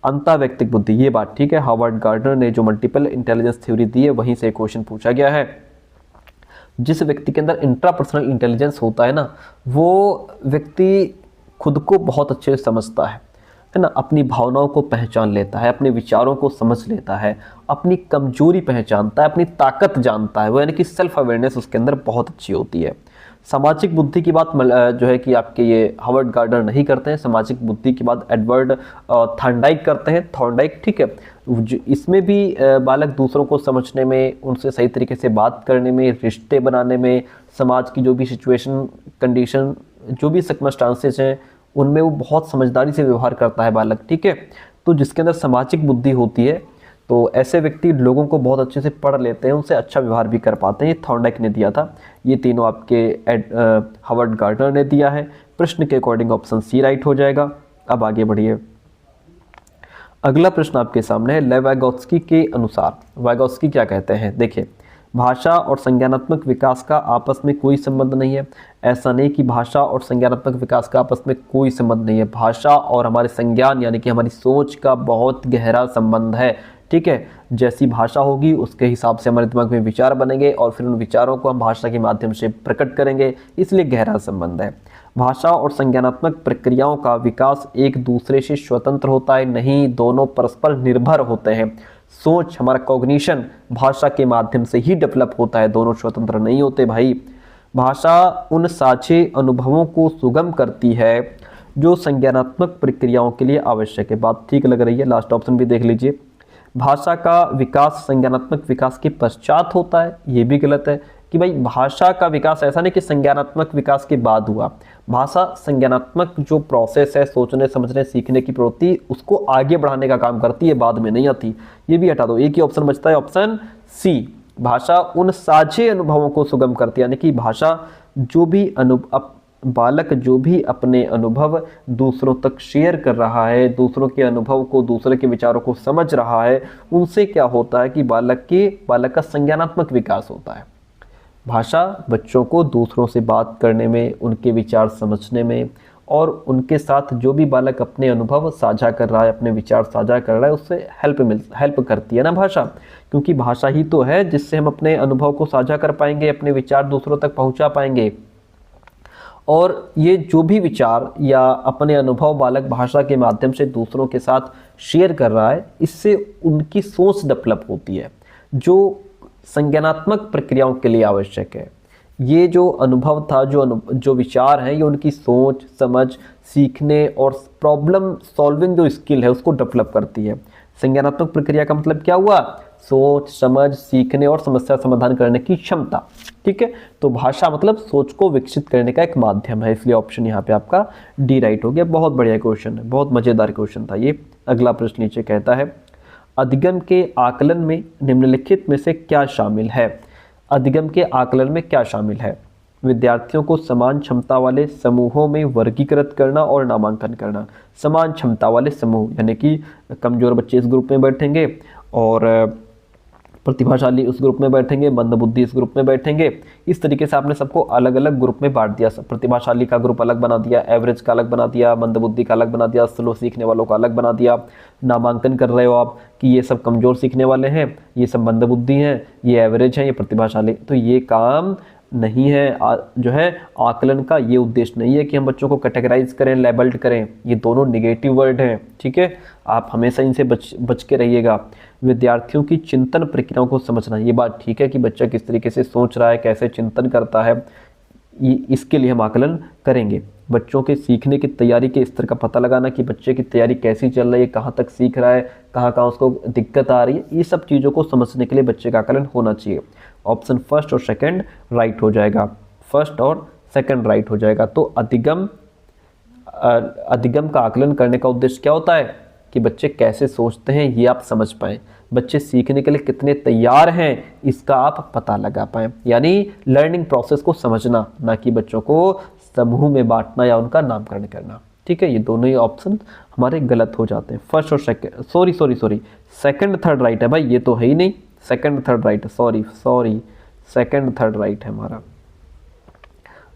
S1: अंतःव्यक्तिक बुद्धि, ये बात ठीक है, हार्वर्ड गार्डनर ने जो मल्टीपल इंटेलिजेंस थ्योरी दी है वहीं से क्वेश्चन पूछा गया है। जिस व्यक्ति के अंदर इंट्रापर्सनल इंटेलिजेंस होता है ना, वो व्यक्ति खुद को बहुत अच्छे से समझता है ना, अपनी भावनाओं को पहचान लेता है, अपने विचारों को समझ लेता है, अपनी कमजोरी पहचानता है, अपनी ताकत जानता है, वो यानी कि सेल्फ अवेयरनेस उसके अंदर बहुत अच्छी होती है। सामाजिक बुद्धि की बात जो है कि आपके ये हार्वर्ड गार्डनर नहीं करते हैं। सामाजिक बुद्धि की बात एडवर्ड थॉर्नडाइक करते हैं, थॉर्नडाइक, ठीक है। इसमें भी बालक दूसरों को समझने में, उनसे सही तरीके से बात करने में, रिश्ते बनाने में, समाज की जो भी सिचुएशन, कंडीशन, जो भी सर्कमस्टांसेस हैं उनमें वो बहुत समझदारी से व्यवहार करता है बालक, ठीक है। तो जिसके अंदर सामाजिक बुद्धि होती है तो ऐसे व्यक्ति लोगों को बहुत अच्छे से पढ़ लेते हैं, उनसे अच्छा व्यवहार भी कर पाते हैं। ये थॉर्नडाइक ने दिया था। ये तीनों आपके हार्वर्ड गार्डनर ने दिया है। प्रश्न के अकॉर्डिंग ऑप्शन सी राइट हो जाएगा। अब आगे बढ़िए। अगला प्रश्न आपके सामने है। लेव वाइगोत्स्की के अनुसार वाइगोत्स्की क्या कहते हैं? देखिए, भाषा और संज्ञानात्मक विकास का आपस में कोई संबंध नहीं है। ऐसा नहीं कि भाषा और संज्ञानात्मक विकास का आपस में कोई संबंध नहीं है। भाषा और हमारे संज्ञान यानी कि हमारी सोच का बहुत गहरा संबंध है, ठीक है। जैसी भाषा होगी उसके हिसाब से हमारे दिमाग में विचार बनेंगे और फिर उन विचारों को हम भाषा के माध्यम से प्रकट करेंगे, इसलिए गहरा संबंध है। भाषा और संज्ञानात्मक प्रक्रियाओं का विकास एक दूसरे से स्वतंत्र होता है, नहीं, दोनों परस्पर निर्भर होते हैं। सोच, हमारा कॉग्निशन भाषा के माध्यम से ही डेवलप होता है, दोनों स्वतंत्र नहीं होते भाई। भाषा उन साझे अनुभवों को सुगम करती है जो संज्ञानात्मक प्रक्रियाओं के लिए आवश्यक है। बात ठीक लग रही है, लास्ट ऑप्शन भी देख लीजिए। भाषा का विकास संज्ञानात्मक विकास के पश्चात होता है, ये भी गलत है कि भाई भाषा का विकास ऐसा नहीं कि संज्ञानात्मक विकास के बाद हुआ। भाषा संज्ञानात्मक जो प्रोसेस है, सोचने समझने सीखने की प्रवृत्ति, उसको आगे बढ़ाने का काम करती है, बाद में नहीं आती। ये भी हटा दो, एक ही ऑप्शन बचता है, ऑप्शन सी। भाषा उन साझे अनुभवों को सुगम करती है, यानी कि भाषा जो भी बालक जो भी अपने अनुभव दूसरों तक शेयर कर रहा है, दूसरों के अनुभव को, दूसरे के विचारों को समझ रहा है, उनसे क्या होता है कि बालक का संज्ञानात्मक विकास होता है। भाषा बच्चों को दूसरों से बात करने में, उनके विचार समझने में, और उनके साथ जो भी बालक अपने अनुभव साझा कर रहा है, अपने विचार साझा कर रहा है, उससे हेल्प करती है ना भाषा, क्योंकि भाषा ही तो है जिससे हम अपने अनुभव को साझा कर पाएंगे, अपने विचार दूसरों तक पहुंचा पाएंगे। और ये जो भी विचार या अपने अनुभव बालक भाषा के माध्यम से दूसरों के साथ शेयर कर रहा है, इससे उनकी सोच डेवलप होती है, जो संज्ञानात्मक प्रक्रियाओं के लिए आवश्यक है। ये जो अनुभव था, जो विचार हैं, ये उनकी सोच समझ, सीखने और प्रॉब्लम सॉल्विंग जो स्किल है उसको डेवलप करती है। संज्ञानात्मक प्रक्रिया का मतलब क्या हुआ? सोच समझ, सीखने और समस्या समाधान करने की क्षमता। ठीक है, तो भाषा मतलब सोच को विकसित करने का एक माध्यम है, इसलिए ऑप्शन यहाँ पे आपका डी राइट हो गया। बहुत बढ़िया क्वेश्चन है, बहुत मजेदार क्वेश्चन था ये। अगला प्रश्न नीचे कहता है, अधिगम के आकलन में निम्नलिखित में से क्या शामिल है? अधिगम के आकलन में क्या शामिल है? विद्यार्थियों को समान क्षमता वाले समूहों में वर्गीकृत करना और नामांकन करना। समान क्षमता वाले समूह यानी कि कमजोर बच्चे इस ग्रुप में बैठेंगे और प्रतिभाशाली उस ग्रुप में बैठेंगे, मंदबुद्धि इस ग्रुप में बैठेंगे। इस तरीके से आपने सबको अलग अलग ग्रुप में बांट दिया। प्रतिभाशाली का ग्रुप अलग बना दिया, एवरेज का अलग बना दिया, मंदबुद्धि का अलग बना दिया, स्लो सीखने वालों का अलग बना दिया। नामांकन कर रहे हो आप कि ये सब कमजोर सीखने वाले हैं, ये सब मंदबुद्धि हैं, ये एवरेज हैं, ये प्रतिभाशाली। तो ये काम नहीं है जो है आकलन का, ये उद्देश्य नहीं है कि हम बच्चों को कैटेगराइज करें, लेबल्ड करें। ये दोनों निगेटिव वर्ड हैं, ठीक है, आप हमेशा इनसे बच के रहिएगा। विद्यार्थियों की चिंतन प्रक्रियाओं को समझना, ये बात ठीक है कि बच्चा किस तरीके से सोच रहा है, कैसे चिंतन करता है, इसके लिए हम आकलन करेंगे। बच्चों के सीखने की तैयारी के स्तर का पता लगाना कि बच्चे की तैयारी कैसी चल रही है, कहाँ तक सीख रहा है, कहाँ कहाँ उसको दिक्कत आ रही है, ये सब चीज़ों को समझने के लिए बच्चे का आकलन होना चाहिए। ऑप्शन फर्स्ट और सेकंड राइट हो जाएगा, फर्स्ट और सेकंड राइट हो जाएगा। तो अधिगम का आकलन करने का उद्देश्य क्या होता है कि बच्चे कैसे सोचते हैं ये आप समझ पाएँ, बच्चे सीखने के लिए कितने तैयार हैं इसका आप पता लगा पाएँ, यानी लर्निंग प्रोसेस को समझना, ना कि बच्चों को समूह में बांटना या उनका नामकरण करना। ठीक है, ये दोनों ही ऑप्शन हमारे गलत हो जाते हैं। फर्स्ट और second, sorry second third right है भाई, ये तो है ही नहीं, सेकंड थर्ड राइट है, सॉरी सेकंड थर्ड राइट है हमारा।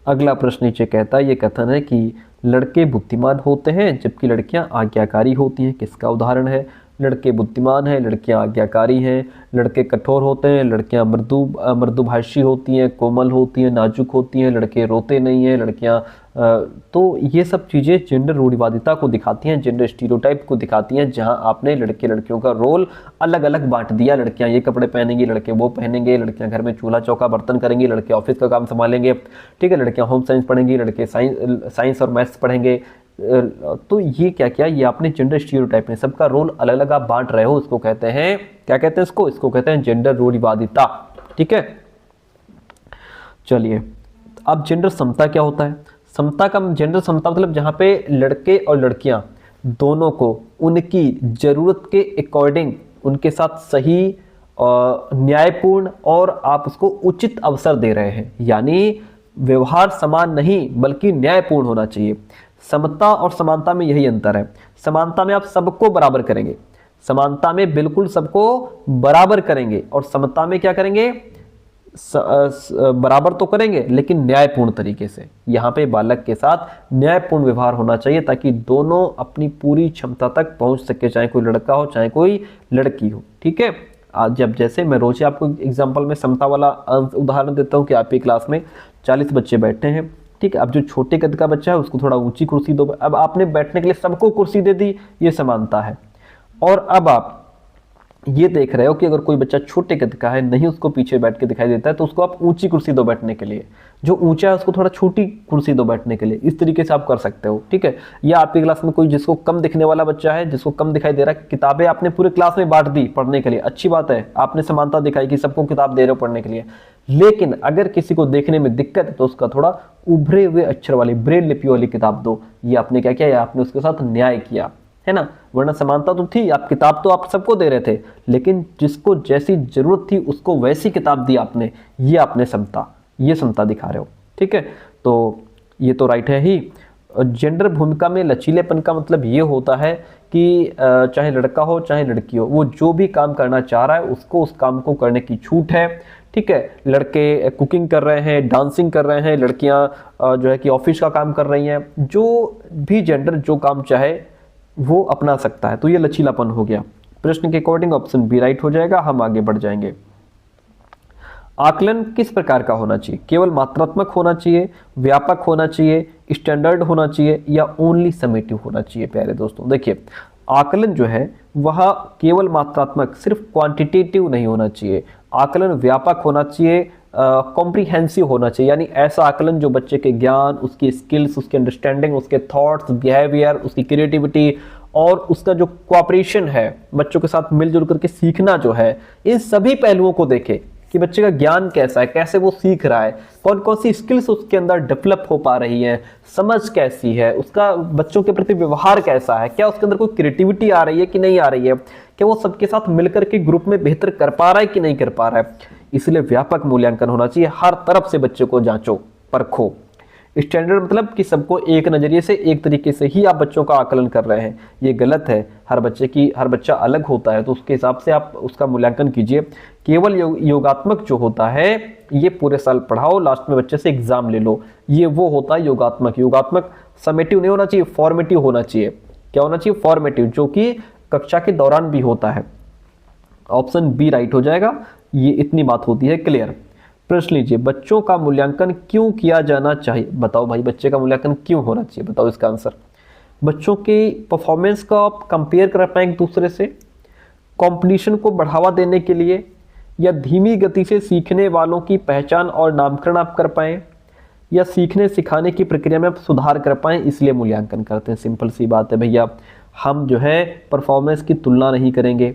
S1: अगला प्रश्न नीचे कहता है, ये कथन है कि लड़के बुद्धिमान होते हैं जबकि लड़कियां आज्ञाकारी होती हैं, किसका उदाहरण है? लड़के बुद्धिमान हैं, लड़कियां आज्ञाकारी हैं। लड़के कठोर होते हैं, लड़कियां मृदुभाषी होती हैं, कोमल होती हैं, नाजुक होती हैं। लड़के रोते नहीं हैं, लड़कियां तो ये सब चीज़ें जेंडर रूढ़िवादिता को दिखाती हैं, जेंडर स्टीरियोटाइप को दिखाती हैं, जहां आपने लड़के लड़कियों का रोल अलग अलग बांट दिया। लड़कियां ये कपड़े पहनेंगी, लड़के वो पहनेंगे, लड़कियां घर में चूल्हा चौका बर्तन करेंगी, लड़के ऑफिस का काम संभालेंगे। ठीक है, लड़कियां होम साइंस पढ़ेंगी, लड़के साइंस और मैथ्स पढ़ेंगे। तो ये क्या ये आपने जेंडर स्टीरियोटाइप में सबका रोल अलग अलग आप बांट रहे हो, इसको कहते हैं, क्या कहते हैं इसको कहते हैं जेंडर रूढ़िवादिता। ठीक है, चलिए अब जेंडर समता क्या होता है? जेंडर समता मतलब जहां पे लड़के और लड़कियां दोनों को उनकी जरूरत के अकॉर्डिंग उनके साथ सही न्यायपूर्ण और आप उसको उचित अवसर दे रहे हैं, यानी व्यवहार समान नहीं बल्कि न्यायपूर्ण होना चाहिए। समता और समानता में यही अंतर है। समानता में आप सबको बराबर करेंगे, समानता में बिल्कुल सबको बराबर करेंगे, और समता में क्या करेंगे? बराबर तो करेंगे लेकिन न्यायपूर्ण तरीके से। यहाँ पे बालक के साथ न्यायपूर्ण व्यवहार होना चाहिए ताकि दोनों अपनी पूरी क्षमता तक पहुंच सके, चाहे कोई लड़का हो चाहे कोई लड़की हो। ठीक है, आज जब जैसे मैं रोज आपको एग्जाम्पल में समता वाला उदाहरण देता हूँ कि आपकी क्लास में 40 बच्चे बैठे हैं। ठीक है, अब जो छोटे कद का बच्चा है उसको थोड़ा ऊंची कुर्सी दो, अब आपने बैठने के लिए सबको कुर्सी दे दी, ये समानता है। और अब आप ये देख रहे हो कि अगर कोई बच्चा छोटे कद का है, नहीं उसको पीछे बैठ के दिखाई देता है, तो उसको आप ऊंची कुर्सी दो बैठने के लिए, जो ऊंचा है उसको थोड़ा छोटी कुर्सी दो बैठने के लिए। इस तरीके से आप कर सकते हो, ठीक है। या आपकी क्लास में कोई जिसको कम दिखने वाला बच्चा है, जिसको कम दिखाई दे रहा है, किताबें आपने पूरे क्लास में बांट दी पढ़ने के लिए, अच्छी बात है, आपने समानता दिखाई कि सबको किताब दे रहे हो पढ़ने के लिए। लेकिन अगर किसी को देखने में दिक्कत है तो उसका थोड़ा उभरे हुए अक्षर वाली, ब्रेल लिपि वाली किताब दो। ये आपने क्या किया, आपने उसके साथ न्याय किया, है ना। वरना समानता तो थी, आप किताब तो आप सबको दे रहे थे, लेकिन जिसको जैसी जरूरत थी उसको वैसी किताब दी आपने। ये आपने समता, ये समता दिखा रहे हो, ठीक है। तो ये तो राइट है ही। जेंडर भूमिका में लचीलेपन का मतलब ये होता है कि चाहे लड़का हो चाहे लड़की हो, वो जो भी काम करना चाह रहा है उसको उस काम को करने की छूट है, ठीक है। लड़के कुकिंग कर रहे हैं, डांसिंग कर रहे हैं, लड़कियां जो है कि ऑफिस का काम कर रही हैं, जो भी जेंडर जो काम चाहे वो अपना सकता है। तो ये लचीलापन हो गया। प्रश्न के अकॉर्डिंग ऑप्शन बी राइट हो जाएगा। हम आगे बढ़ जाएंगे। आकलन किस प्रकार का होना चाहिए? केवल मात्रात्मक होना चाहिए, व्यापक होना चाहिए, स्टैंडर्ड होना चाहिए, या ओनली समेटिव होना चाहिए? प्यारे दोस्तों देखिए, आकलन जो है वह केवल मात्रात्मक, सिर्फ क्वांटिटेटिव नहीं होना चाहिए। आकलन व्यापक होना चाहिए, कॉम्प्रिहेंसिव होना चाहिए, यानी ऐसा आकलन जो बच्चे के ज्ञान, उसकी स्किल्स, उसकी अंडरस्टैंडिंग, उसके थॉट्स, बिहेवियर, उसकी क्रिएटिविटी और उसका जो कोऑपरेशन है, बच्चों के साथ मिलजुल करके सीखना जो है, इन सभी पहलुओं को देखे कि बच्चे का ज्ञान कैसा है, कैसे वो सीख रहा है, कौन कौन सी स्किल्स उसके अंदर डेवलप हो पा रही हैं, समझ कैसी है, उसका बच्चों के प्रति व्यवहार कैसा है, क्या उसके अंदर कोई क्रिएटिविटी आ रही है कि नहीं आ रही है, क्या वो सबके साथ मिलकर के ग्रुप में बेहतर कर पा रहा है कि नहीं कर पा रहा है। इसलिए व्यापक मूल्यांकन होना चाहिए, हर तरफ से बच्चे को जांचो, परखो। स्टैंडर्ड मतलब कि सबको एक नजरिए से, एक तरीके से ही आप बच्चों का आकलन कर रहे हैं, ये गलत है। हर बच्चा अलग होता है, तो उसके हिसाब से आप उसका मूल्यांकन कीजिए। केवल योगात्मक जो होता है, ये पूरे साल पढ़ाओ, लास्ट में बच्चे से एग्जाम ले लो, ये वो होता है योगात्मक। योगात्मक समेटिव नहीं होना चाहिए, फॉर्मेटिव होना चाहिए। क्या होना चाहिए? फॉर्मेटिव, जो कि कक्षा के दौरान भी होता है। ऑप्शन बी राइट हो जाएगा। ये इतनी बात होती है क्लियर। प्रश्न लीजिए, बच्चों का मूल्यांकन क्यों किया जाना चाहिए? बताओ भाई, बच्चे का मूल्यांकन क्यों होना चाहिए? बताओ इसका आंसर। बच्चों की परफॉर्मेंस को आप कंपेयर कर पाए एक दूसरे से, कंपटीशन को बढ़ावा देने के लिए, या धीमी गति से सीखने वालों की पहचान और नामकरण आप कर पाए, या सीखने सिखाने की प्रक्रिया में आप सुधार कर पाए, इसलिए मूल्यांकन करते हैं। सिंपल सी बात है भैया, हम जो है परफॉर्मेंस की तुलना नहीं करेंगे,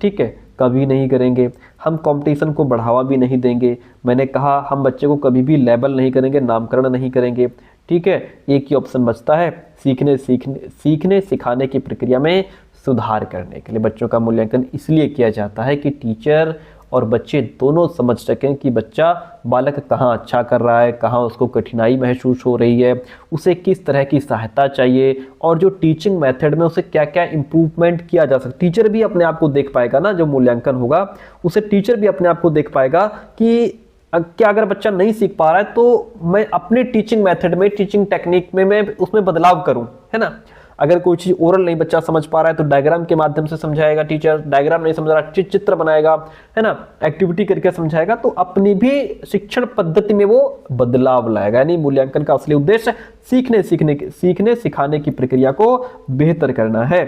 S1: ठीक है, कभी नहीं करेंगे। हम कंपटीशन को बढ़ावा भी नहीं देंगे। मैंने कहा हम बच्चे को कभी भी लेबल नहीं करेंगे, नामकरण नहीं करेंगे, ठीक है। एक ही ऑप्शन बचता है, सीखने सिखाने की प्रक्रिया में सुधार करने के लिए बच्चों का मूल्यांकन इसलिए किया जाता है कि टीचर और बच्चे दोनों समझ सकें कि बच्चा, बालक कहाँ अच्छा कर रहा है, कहाँ उसको कठिनाई महसूस हो रही है, उसे किस तरह की सहायता चाहिए, और जो टीचिंग मेथड में उसे क्या क्या इम्प्रूवमेंट किया जा सकता। टीचर भी अपने आप को देख पाएगा ना, जो मूल्यांकन होगा उसे टीचर भी अपने आप को देख पाएगा कि क्या अगर बच्चा नहीं सीख पा रहा है तो मैं अपने टीचिंग मेथड में, टीचिंग टेक्निक में मैं उसमें बदलाव करूं, है ना। अगर कोई चीज ओरल नहीं बच्चा समझ पा रहा है तो डायग्राम के माध्यम से समझाएगा टीचर, डायग्राम नहीं समझ रहा चित्र बनाएगा, है ना, एक्टिविटी करके समझाएगा, तो अपनी भी शिक्षण पद्धति में वो बदलाव लाएगा। यानी मूल्यांकन का असली उद्देश्य सीखने सिखाने की प्रक्रिया को बेहतर करना है।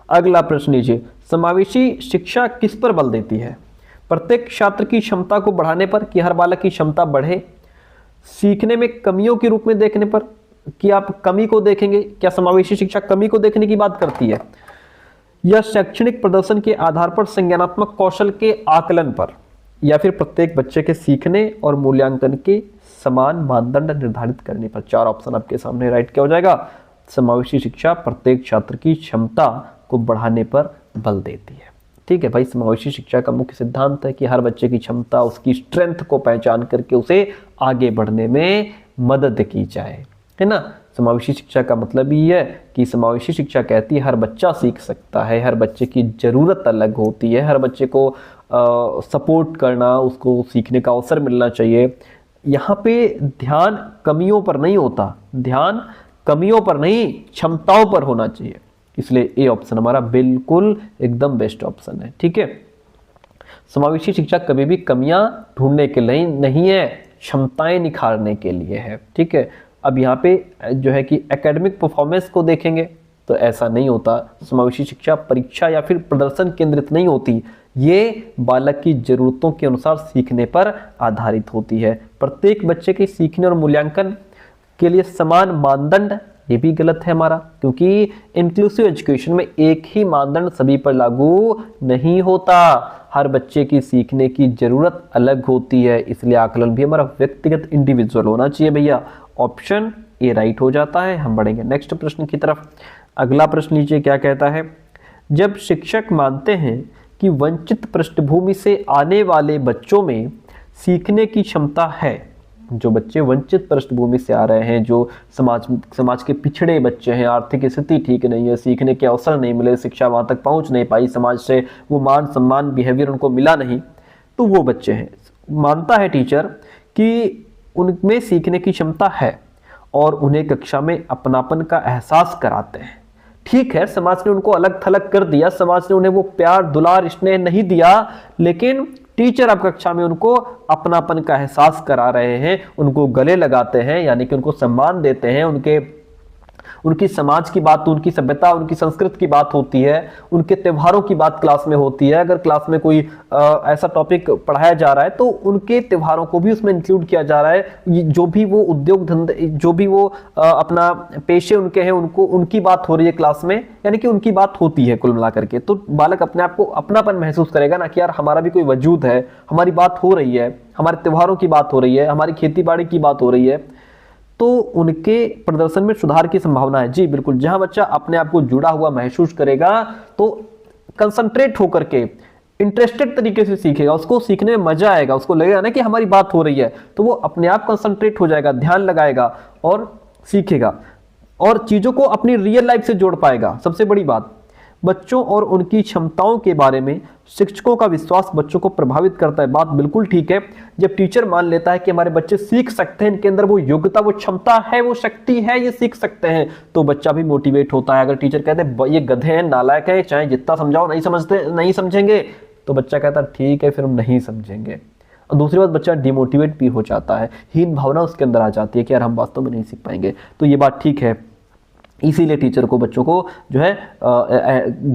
S1: अगला प्रश्न लीजिए, समावेशी शिक्षा किस पर बल देती है? प्रत्येक छात्र की क्षमता को बढ़ाने पर कि हर बालक की क्षमता बढ़े, सीखने में कमियों के रूप में देखने पर कि आप कमी को देखेंगे, क्या समावेशी शिक्षा कमी को देखने की बात करती है, या शैक्षणिक प्रदर्शन के आधार पर संज्ञानात्मक कौशल के आकलन पर, या फिर प्रत्येक बच्चे के सीखने और मूल्यांकन के समान मानदंड निर्धारित करने पर? चार ऑप्शन आपके सामने, राइट क्या हो जाएगा? समावेशी शिक्षा प्रत्येक छात्र की क्षमता को बढ़ाने पर बल देती है। ठीक है भाई, समावेशी शिक्षा का मुख्य सिद्धांत है कि हर बच्चे की क्षमता, उसकी स्ट्रेंथ को पहचान करके उसे आगे बढ़ने में मदद की जाए, है ना। समावेशी शिक्षा का मतलब ही है कि समावेशी शिक्षा कहती है हर बच्चा सीख सकता है, हर बच्चे की ज़रूरत अलग होती है, हर बच्चे को सपोर्ट करना, उसको सीखने का अवसर मिलना चाहिए। यहाँ पे ध्यान कमियों पर नहीं होता, ध्यान कमियों पर नहीं, क्षमताओं पर होना चाहिए। इसलिए ए ऑप्शन हमारा बिल्कुल एकदम बेस्ट ऑप्शन है। ठीक है, समावेशी शिक्षा कभी भी कमियां ढूंढने के लिए नहीं है, क्षमताएं निखारने के लिए है। ठीक है, अब यहाँ पे जो है कि एकेडमिक परफॉर्मेंस को देखेंगे। तो ऐसा नहीं होता। समावेशी शिक्षा परीक्षा या फिर प्रदर्शन केंद्रित नहीं होती, ये बालक की ज़रूरतों के अनुसार सीखने पर आधारित होती है। प्रत्येक बच्चे के सीखने और मूल्यांकन के लिए समान मानदंड, ये भी गलत है हमारा, क्योंकि इंक्लूसिव एजुकेशन में एक ही मानदंड सभी पर लागू नहीं होता। हर बच्चे की सीखने की जरूरत अलग होती है, इसलिए आकलन भी हमारा व्यक्तिगत इंडिविजुअल होना चाहिए भैया। ऑप्शन ए राइट हो जाता है। हम बढ़ेंगे नेक्स्ट प्रश्न की तरफ। अगला प्रश्न लीजिए क्या कहता है। जब शिक्षक मानते हैं कि वंचित पृष्ठभूमि से आने वाले बच्चों में सीखने की क्षमता है, जो बच्चे वंचित पृष्ठभूमि से आ रहे हैं, जो समाज के पिछड़े बच्चे हैं, आर्थिक स्थिति ठीक नहीं है, सीखने के अवसर नहीं मिले, शिक्षा वहाँ तक पहुँच नहीं पाई, समाज से वो मान सम्मान बिहेवियर उनको मिला नहीं, तो वो बच्चे हैं। मानता है टीचर कि उनमें सीखने की क्षमता है और उन्हें कक्षा में अपनापन का एहसास कराते हैं। ठीक है, समाज ने उनको अलग थलग कर दिया, समाज ने उन्हें वो प्यार दुलार स्नेह नहीं दिया, लेकिन टीचर अब कक्षा में उनको अपनापन का एहसास करा रहे हैं, उनको गले लगाते हैं, यानी कि उनको सम्मान देते हैं, उनकी समाज की बात, उनकी सभ्यता, उनकी संस्कृति की बात होती है, उनके त्योहारों की बात क्लास में होती है। अगर क्लास में कोई ऐसा टॉपिक पढ़ाया जा रहा है तो उनके त्योहारों को भी उसमें इंक्लूड किया जा रहा है। जो भी वो उद्योग धंधे, जो भी वो अपना पेशे उनके हैं, उनकी बात हो रही है क्लास में, यानी कि उनकी बात होती है कुल मिलाकर के। तो बालक अपने आप को अपनापन महसूस करेगा ना, कि यार हमारा भी कोई वजूद है, हमारी बात हो रही है, हमारे त्योहारों की बात हो रही है, हमारी खेती बाड़ी की बात हो रही है, तो उनके प्रदर्शन में सुधार की संभावना है। जी बिल्कुल, जहां बच्चा अपने आप को जुड़ा हुआ महसूस करेगा तो कंसंट्रेट होकर के इंटरेस्टेड तरीके से सीखेगा, उसको सीखने में मजा आएगा, उसको लगेगा ना कि हमारी बात हो रही है, तो वो अपने आप कंसंट्रेट हो जाएगा, ध्यान लगाएगा और सीखेगा और चीजों को अपनी रियल लाइफ से जोड़ पाएगा। सबसे बड़ी बात, बच्चों और उनकी क्षमताओं के बारे में शिक्षकों का विश्वास बच्चों को प्रभावित करता है। बात बिल्कुल ठीक है। जब टीचर मान लेता है कि हमारे बच्चे सीख सकते हैं, इनके अंदर वो योग्यता, वो क्षमता है, वो शक्ति है, ये सीख सकते हैं, तो बच्चा भी मोटिवेट होता है। अगर टीचर कहते हैं ये गधे हैं, नालायक है, चाहे जितना समझाओ नहीं समझेंगे, तो बच्चा कहता है ठीक है फिर हम नहीं समझेंगे। और दूसरी बात, बच्चा डिमोटिवेट भी हो जाता है, हीन भावना उसके अंदर आ जाती है कि यार हम वास्तव में नहीं सीख पाएंगे। तो ये बात ठीक है, इसीलिए टीचर को बच्चों को जो है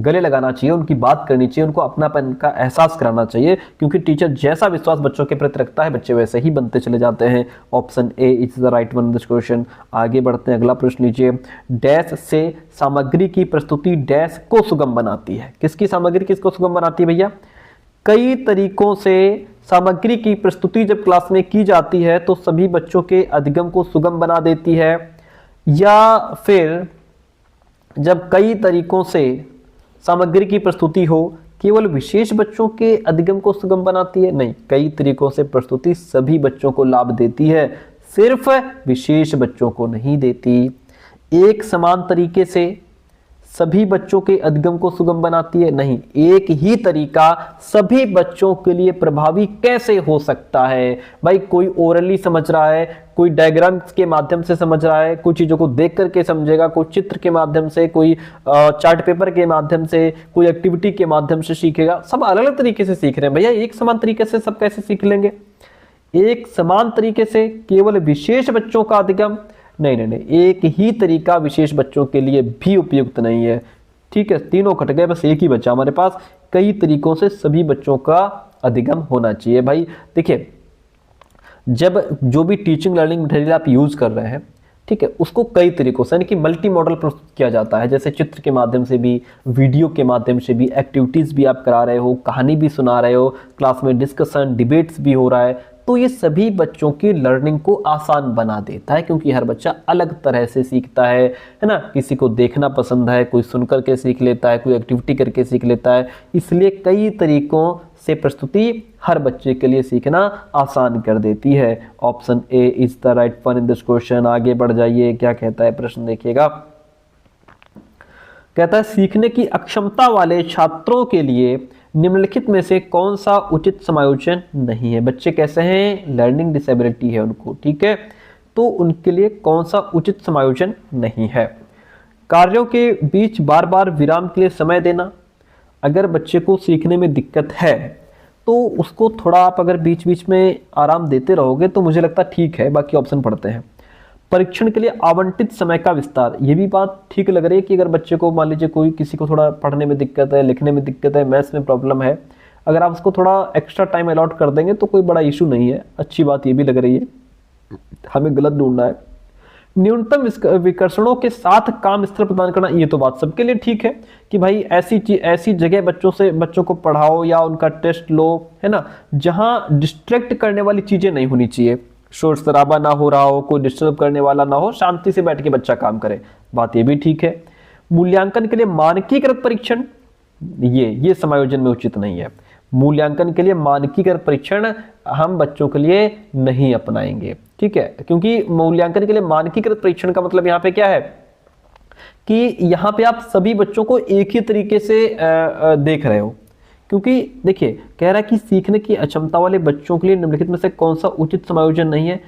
S1: गले लगाना चाहिए, उनकी बात करनी चाहिए, उनको अपनापन का एहसास कराना चाहिए, क्योंकि टीचर जैसा विश्वास बच्चों के प्रति रखता है बच्चे वैसे ही बनते चले जाते हैं। Option A is the right one this question. आगे बढ़ते हैं, अगला प्रश्न लीजिए। डैश से सामग्री की प्रस्तुति डैश को सुगम बनाती है। किसकी सामग्री किसको सुगम बनाती है भैया? कई तरीकों से सामग्री की प्रस्तुति जब क्लास में की जाती है तो सभी बच्चों के अधिगम को सुगम बना देती है, या फिर जब कई तरीकों से सामग्री की प्रस्तुति हो केवल विशेष बच्चों के अधिगम को सुगम बनाती है? नहीं, कई तरीकों से प्रस्तुति सभी बच्चों को लाभ देती है, सिर्फ विशेष बच्चों को नहीं देती। एक समान तरीके से सभी बच्चों के अधिगम को सुगम बनाती है? नहीं, एक ही तरीका सभी बच्चों के लिए प्रभावी कैसे हो सकता है? भाई कोई ओरली समझ रहा है, कोई डायग्राम्स के माध्यम से समझ रहा है, कुछ चीजों को देख करके समझेगा, कोई चित्र के माध्यम से, कोई चार्ट पेपर के माध्यम से, कोई एक्टिविटी के माध्यम से सीखेगा। सब अलग अलग तरीके से सीख रहे हैं भैया, एक समान तरीके से सब कैसे सीख लेंगे? एक समान तरीके से केवल विशेष बच्चों का अधिगम? नहीं, एक ही तरीका विशेष बच्चों के लिए भी उपयुक्त नहीं है। ठीक है, तीनों कट गए, बस एक ही बच्चा हमारे पास। कई तरीकों से सभी बच्चों का अधिगम होना चाहिए। भाई देखिए, जब जो भी टीचिंग लर्निंग मटेरियल आप यूज कर रहे हैं, ठीक है, उसको कई तरीकों से यानी कि मल्टी मॉडल प्रस्तुत किया जाता है, जैसे चित्र के माध्यम से भी, वीडियो के माध्यम से भी, एक्टिविटीज भी आप करा रहे हो, कहानी भी सुना रहे हो, क्लास में डिस्कशन डिबेट्स भी हो रहा है, तो ये सभी बच्चों की लर्निंग को आसान बना देता है, क्योंकि हर बच्चा अलग तरह से सीखता है ना। किसी को देखना पसंद है, कोई सुन करके सीख लेता है, कोई एक्टिविटी करके सीख लेता है, इसलिए कई तरीकों से प्रस्तुति हर बच्चे के लिए सीखना आसान कर देती है। Option A is the right one in this question. आगे बढ़ जाइए, क्या कहता है प्रश्न देखिएगा। कहता है सीखने की अक्षमता वाले छात्रों के लिए निम्नलिखित में से कौन सा उचित समायोजन नहीं है? बच्चे कैसे हैं? लर्निंग डिसेबिलिटी है उनको, ठीक है, तो उनके लिए कौन सा उचित समायोजन नहीं है? कार्यों के बीच बार बार विराम के लिए समय देना। अगर बच्चे को सीखने में दिक्कत है तो उसको थोड़ा आप अगर बीच बीच में आराम देते रहोगे तो मुझे लगता ठीक है। बाकी ऑप्शन पढ़ते हैं। परीक्षण के लिए आवंटित समय का विस्तार, ये भी बात ठीक लग रही है कि अगर बच्चे को मान लीजिए कोई किसी को थोड़ा पढ़ने में दिक्कत है, लिखने में दिक्कत है, मैथ्स में प्रॉब्लम है, अगर आप उसको थोड़ा एक्स्ट्रा टाइम अलॉट कर देंगे तो कोई बड़ा इशू नहीं है। अच्छी बात ये भी लग रही है, हमें गलत ढूंढना है। न्यूनतम विकर्षणों के साथ काम स्थल प्रदान करना, ये तो बात सबके लिए ठीक है कि भाई ऐसी जगह बच्चों को पढ़ाओ या उनका टेस्ट लो, है ना, जहां डिस्ट्रैक्ट करने वाली चीजें नहीं होनी चाहिए, शोर शराबा ना हो रहा हो, कोई डिस्टर्ब करने वाला ना हो, शांति से बैठ के बच्चा काम करे, बात ये भी ठीक है। मूल्यांकन के लिए मानकीकृत परीक्षण, ये समायोजन में उचित नहीं है। मूल्यांकन के लिए मानकीकृत परीक्षण हम बच्चों के लिए नहीं अपनाएंगे, ठीक है, क्योंकि मूल्यांकन के लिए मानकीकृत परीक्षण का मतलब यहाँ पे क्या है कि यहाँ पे आप सभी बच्चों को एक ही तरीके से देख रहे हो, क्योंकि देखिए कह रहा है कि सीखने की अक्षमता वाले बच्चों के लिए निम्नलिखित में से कौन सा उचित समायोजन नहीं है।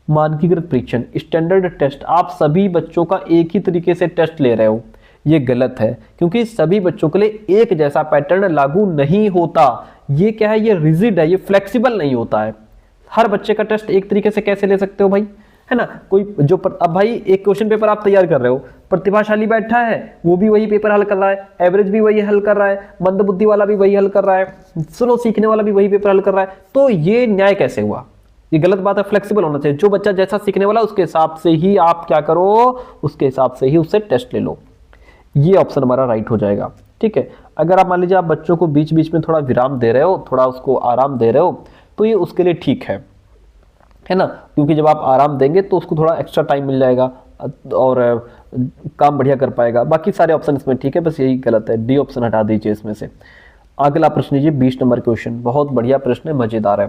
S1: मानकीकृत परीक्षण, स्टैंडर्ड टेस्ट, आप सभी बच्चों का एक ही तरीके से टेस्ट ले रहे हो, ये गलत है, क्योंकि सभी बच्चों के लिए एक जैसा पैटर्न लागू नहीं होता। ये क्या है, ये रिजिड है, ये फ्लेक्सिबल नहीं होता है। हर बच्चे का टेस्ट एक तरीके से कैसे ले सकते हो भाई, है ना। कोई जो अब भाई एक क्वेश्चन पेपर आप तैयार कर रहे हो, प्रतिभाशाली बैठा है वो भी वही पेपर हल कर रहा है, एवरेज भी वही हल कर रहा है, मंद बुद्धि वाला भी वही हल कर रहा है, स्लो सीखने वाला भी वही पेपर हल कर रहा है, तो ये न्याय कैसे हुआ, ये गलत बात है। फ्लेक्सिबल होना चाहिए, जो बच्चा जैसा सीखने वाला उसके हिसाब से ही आप क्या करो, उसके हिसाब से ही उससे टेस्ट ले लो। ये ऑप्शन हमारा राइट हो जाएगा, ठीक है। अगर आप मान लीजिए आप बच्चों को बीच बीच में थोड़ा विराम दे रहे हो, थोड़ा उसको आराम दे रहे हो, तो ये उसके लिए ठीक है ना, क्योंकि जब आप आराम देंगे तो उसको थोड़ा एक्स्ट्रा टाइम मिल जाएगा और काम बढ़िया कर पाएगा। बाकी सारे ऑप्शन इसमें ठीक है, बस यही गलत है, डी ऑप्शन हटा दीजिए इसमें से। अगला प्रश्न लीजिए 20 नंबर क्वेश्चन, बहुत बढ़िया प्रश्न है, मजेदार है।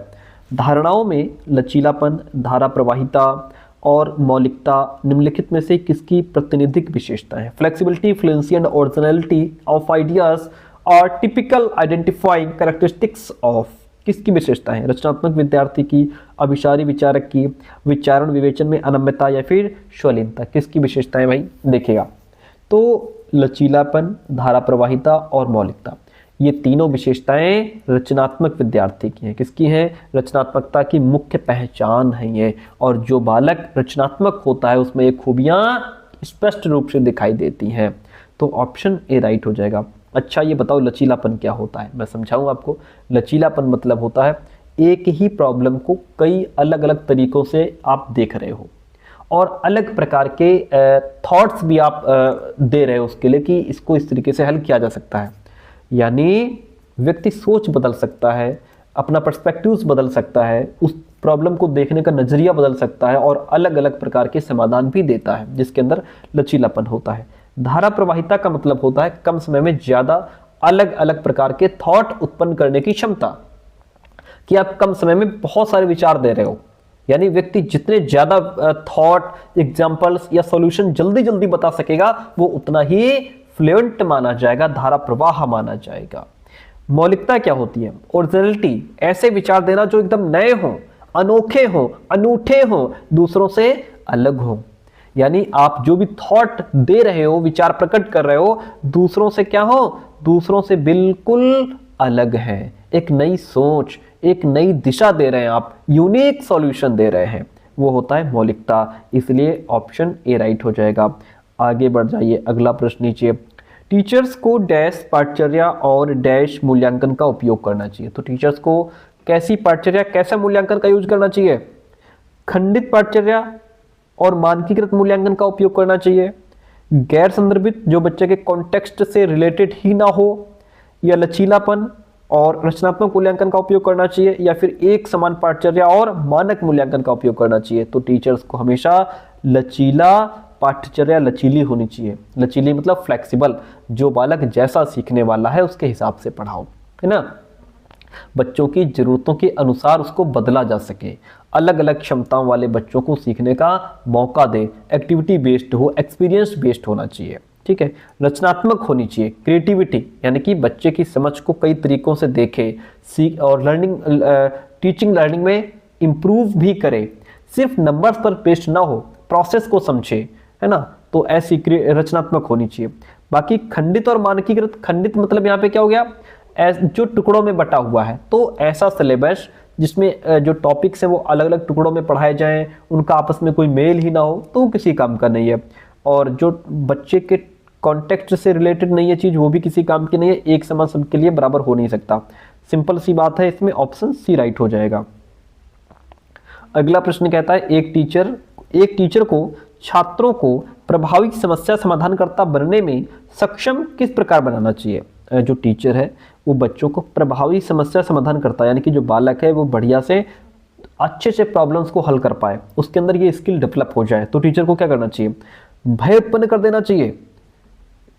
S1: धारणाओं में लचीलापन, धारा प्रवाहिता और मौलिकता निम्नलिखित में से किसकी प्रातिनिधिक विशेषता है। Flexibility, fluency and originality of ideas और टिपिकल आइडेंटिफाइंग कैरेक्टरिस्टिक्स ऑफ, किसकी विशेषता है। रचनात्मक विद्यार्थी की, अभिसारी विचारक की, विचारण विवेचन में अनम्यता या फिर स्वलीनता, किसकी विशेषता है भाई, देखिएगा तो लचीलापन, धारा प्रवाहिता और मौलिकता, ये तीनों विशेषताएं रचनात्मक विद्यार्थी की हैं। किसकी हैं, रचनात्मकता की मुख्य पहचान है ये, और जो बालक रचनात्मक होता है उसमें ये खूबियां स्पष्ट रूप से दिखाई देती हैं, तो ऑप्शन ए राइट हो जाएगा। अच्छा ये बताओ लचीलापन क्या होता है, मैं समझाऊं आपको। लचीलापन मतलब होता है एक ही प्रॉब्लम को कई अलग अलग तरीकों से आप देख रहे हो और अलग प्रकार के थॉट्स भी आप दे रहे हो उसके लिए कि इसको इस तरीके से हल किया जा सकता है। यानी व्यक्ति सोच बदल सकता है, अपना पर्सपेक्टिव्स बदल सकता है, उस प्रॉब्लम को देखने का नजरिया बदल सकता है और अलग अलग प्रकार के समाधान भी देता है, जिसके अंदर लचीलापन होता है। धारा प्रवाहिता का मतलब होता है कम समय में ज्यादा अलग अलग प्रकार के थॉट उत्पन्न करने की क्षमता, कि आप कम समय में बहुत सारे विचार दे रहे हो। यानी व्यक्ति जितने ज्यादा थॉट, एग्जांपल्स या सॉल्यूशन जल्दी जल्दी बता सकेगा वो उतना ही फ्लुएंट माना जाएगा, धारा प्रवाह माना जाएगा। मौलिकता क्या होती है, ओरिजिनलिटी, ऐसे विचार देना जो एकदम नए हों, अनोखे हों, अनूठे हों, दूसरों से अलग हों। यानी आप जो भी थॉट दे रहे हो, विचार प्रकट कर रहे हो, दूसरों से क्या हो, दूसरों से बिल्कुल अलग है, एक नई सोच, एक नई दिशा दे रहे हैं आप, यूनिक सॉल्यूशन दे रहे हैं, वो होता है मौलिकता। इसलिए ऑप्शन ए राइट हो जाएगा। आगे बढ़ जाइए, अगला प्रश्न नीचे, टीचर्स को डैश पाठचर्या और डैश मूल्यांकन का उपयोग करना चाहिए। तो टीचर्स को कैसी पाठचर्या, कैसा मूल्यांकन का यूज करना चाहिए, खंडित पाठचर्या और मानकीकृत मूल्यांकन का उपयोग करना चाहिए, गैर संदर्भित जो बच्चे के कॉन्टेक्स्ट से रिलेटेड ही ना हो, या लचीलापन और रचनात्मक मूल्यांकन का उपयोग करना चाहिए, या फिर एक समान पाठचर्या और मानक मूल्यांकन का उपयोग करना चाहिए। तो टीचर्स को हमेशा लचीला पाठचर्या, लचीली होनी चाहिए। लचीली मतलब फ्लेक्सिबल, जो बालक जैसा सीखने वाला है उसके हिसाब से पढ़ाओ, है ना, बच्चों की जरूरतों के अनुसार उसको बदला जा सके, अलग अलग क्षमताओं वाले बच्चों को सीखने का मौका दे, एक्टिविटी बेस्ड हो, एक्सपीरियंस बेस्ड होना चाहिए, ठीक है। रचनात्मक होनी चाहिए, क्रिएटिविटी, यानी कि बच्चे की समझ को कई तरीकों से देखे, सीख और टीचिंग लर्निंग में इंप्रूव भी करे, सिर्फ नंबर्स पर बेस्ड ना हो, प्रोसेस को समझे, है ना, तो ऐसी रचनात्मक होनी चाहिए। बाकी खंडित और मानकीकृत, खंडित मतलब यहाँ पे क्या हो गया, जो टुकड़ों में बटा हुआ है, तो ऐसा सिलेबस जिसमें जो टॉपिक्स हैं वो अलग अलग टुकड़ों में पढ़ाए जाएं, उनका आपस में कोई मेल ही ना हो, तो किसी काम का नहीं है। और जो बच्चे के कॉन्टेक्स्ट से रिलेटेड नहीं है चीज़, वो भी किसी काम की नहीं है। एक समान सबके लिए बराबर हो नहीं सकता। सिंपल सी बात है, इसमें ऑप्शन सी राइट हो जाएगा। अगला प्रश्न कहता है एक टीचर को छात्रों को प्रभावी समस्या समाधानकर्ता बनने में सक्षम किस प्रकार बनाना चाहिए। जो टीचर है वो बच्चों को प्रभावी समस्या समाधान करता है, यानी कि जो बालक है वो बढ़िया से अच्छे से प्रॉब्लम्स को हल कर पाए, उसके अंदर ये स्किल डेवलप हो जाए। तो टीचर को क्या करना चाहिए? भय उत्पन्न कर देना चाहिए,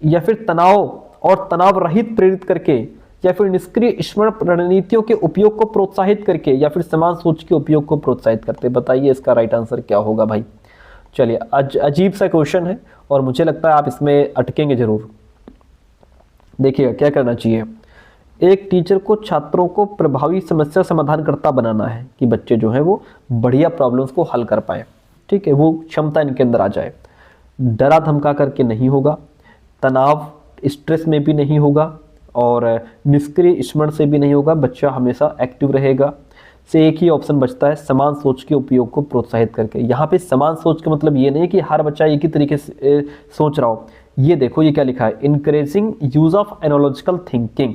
S1: या फिर तनाव रहित प्रेरित करके, या फिर निष्क्रिय स्मरण रणनीतियों के उपयोग को प्रोत्साहित करके, या फिर समान सोच के उपयोग को प्रोत्साहित करते। बताइए इसका राइट आंसर क्या होगा भाई। चलिए, अजीब सा क्वेश्चन है और मुझे लगता है आप इसमें अटकेंगे जरूर। देखिएगा क्या करना चाहिए। एक टीचर को छात्रों को प्रभावी समस्या समाधानकर्ता बनाना है कि बच्चे जो हैं वो बढ़िया प्रॉब्लम्स को हल कर पाए। ठीक है, वो क्षमता इनके अंदर आ जाए। डरा धमका करके नहीं होगा, तनाव स्ट्रेस में भी नहीं होगा, और निष्क्रिय स्मरण से भी नहीं होगा। बच्चा हमेशा एक्टिव रहेगा। से एक ही ऑप्शन बचता है, समान सोच के उपयोग को प्रोत्साहित करके। यहाँ पे समान सोच का मतलब ये नहीं कि हर बच्चा एक ही तरीके से सोच रहा हो। ये देखो ये क्या लिखा है, encouraging use of analogical thinking.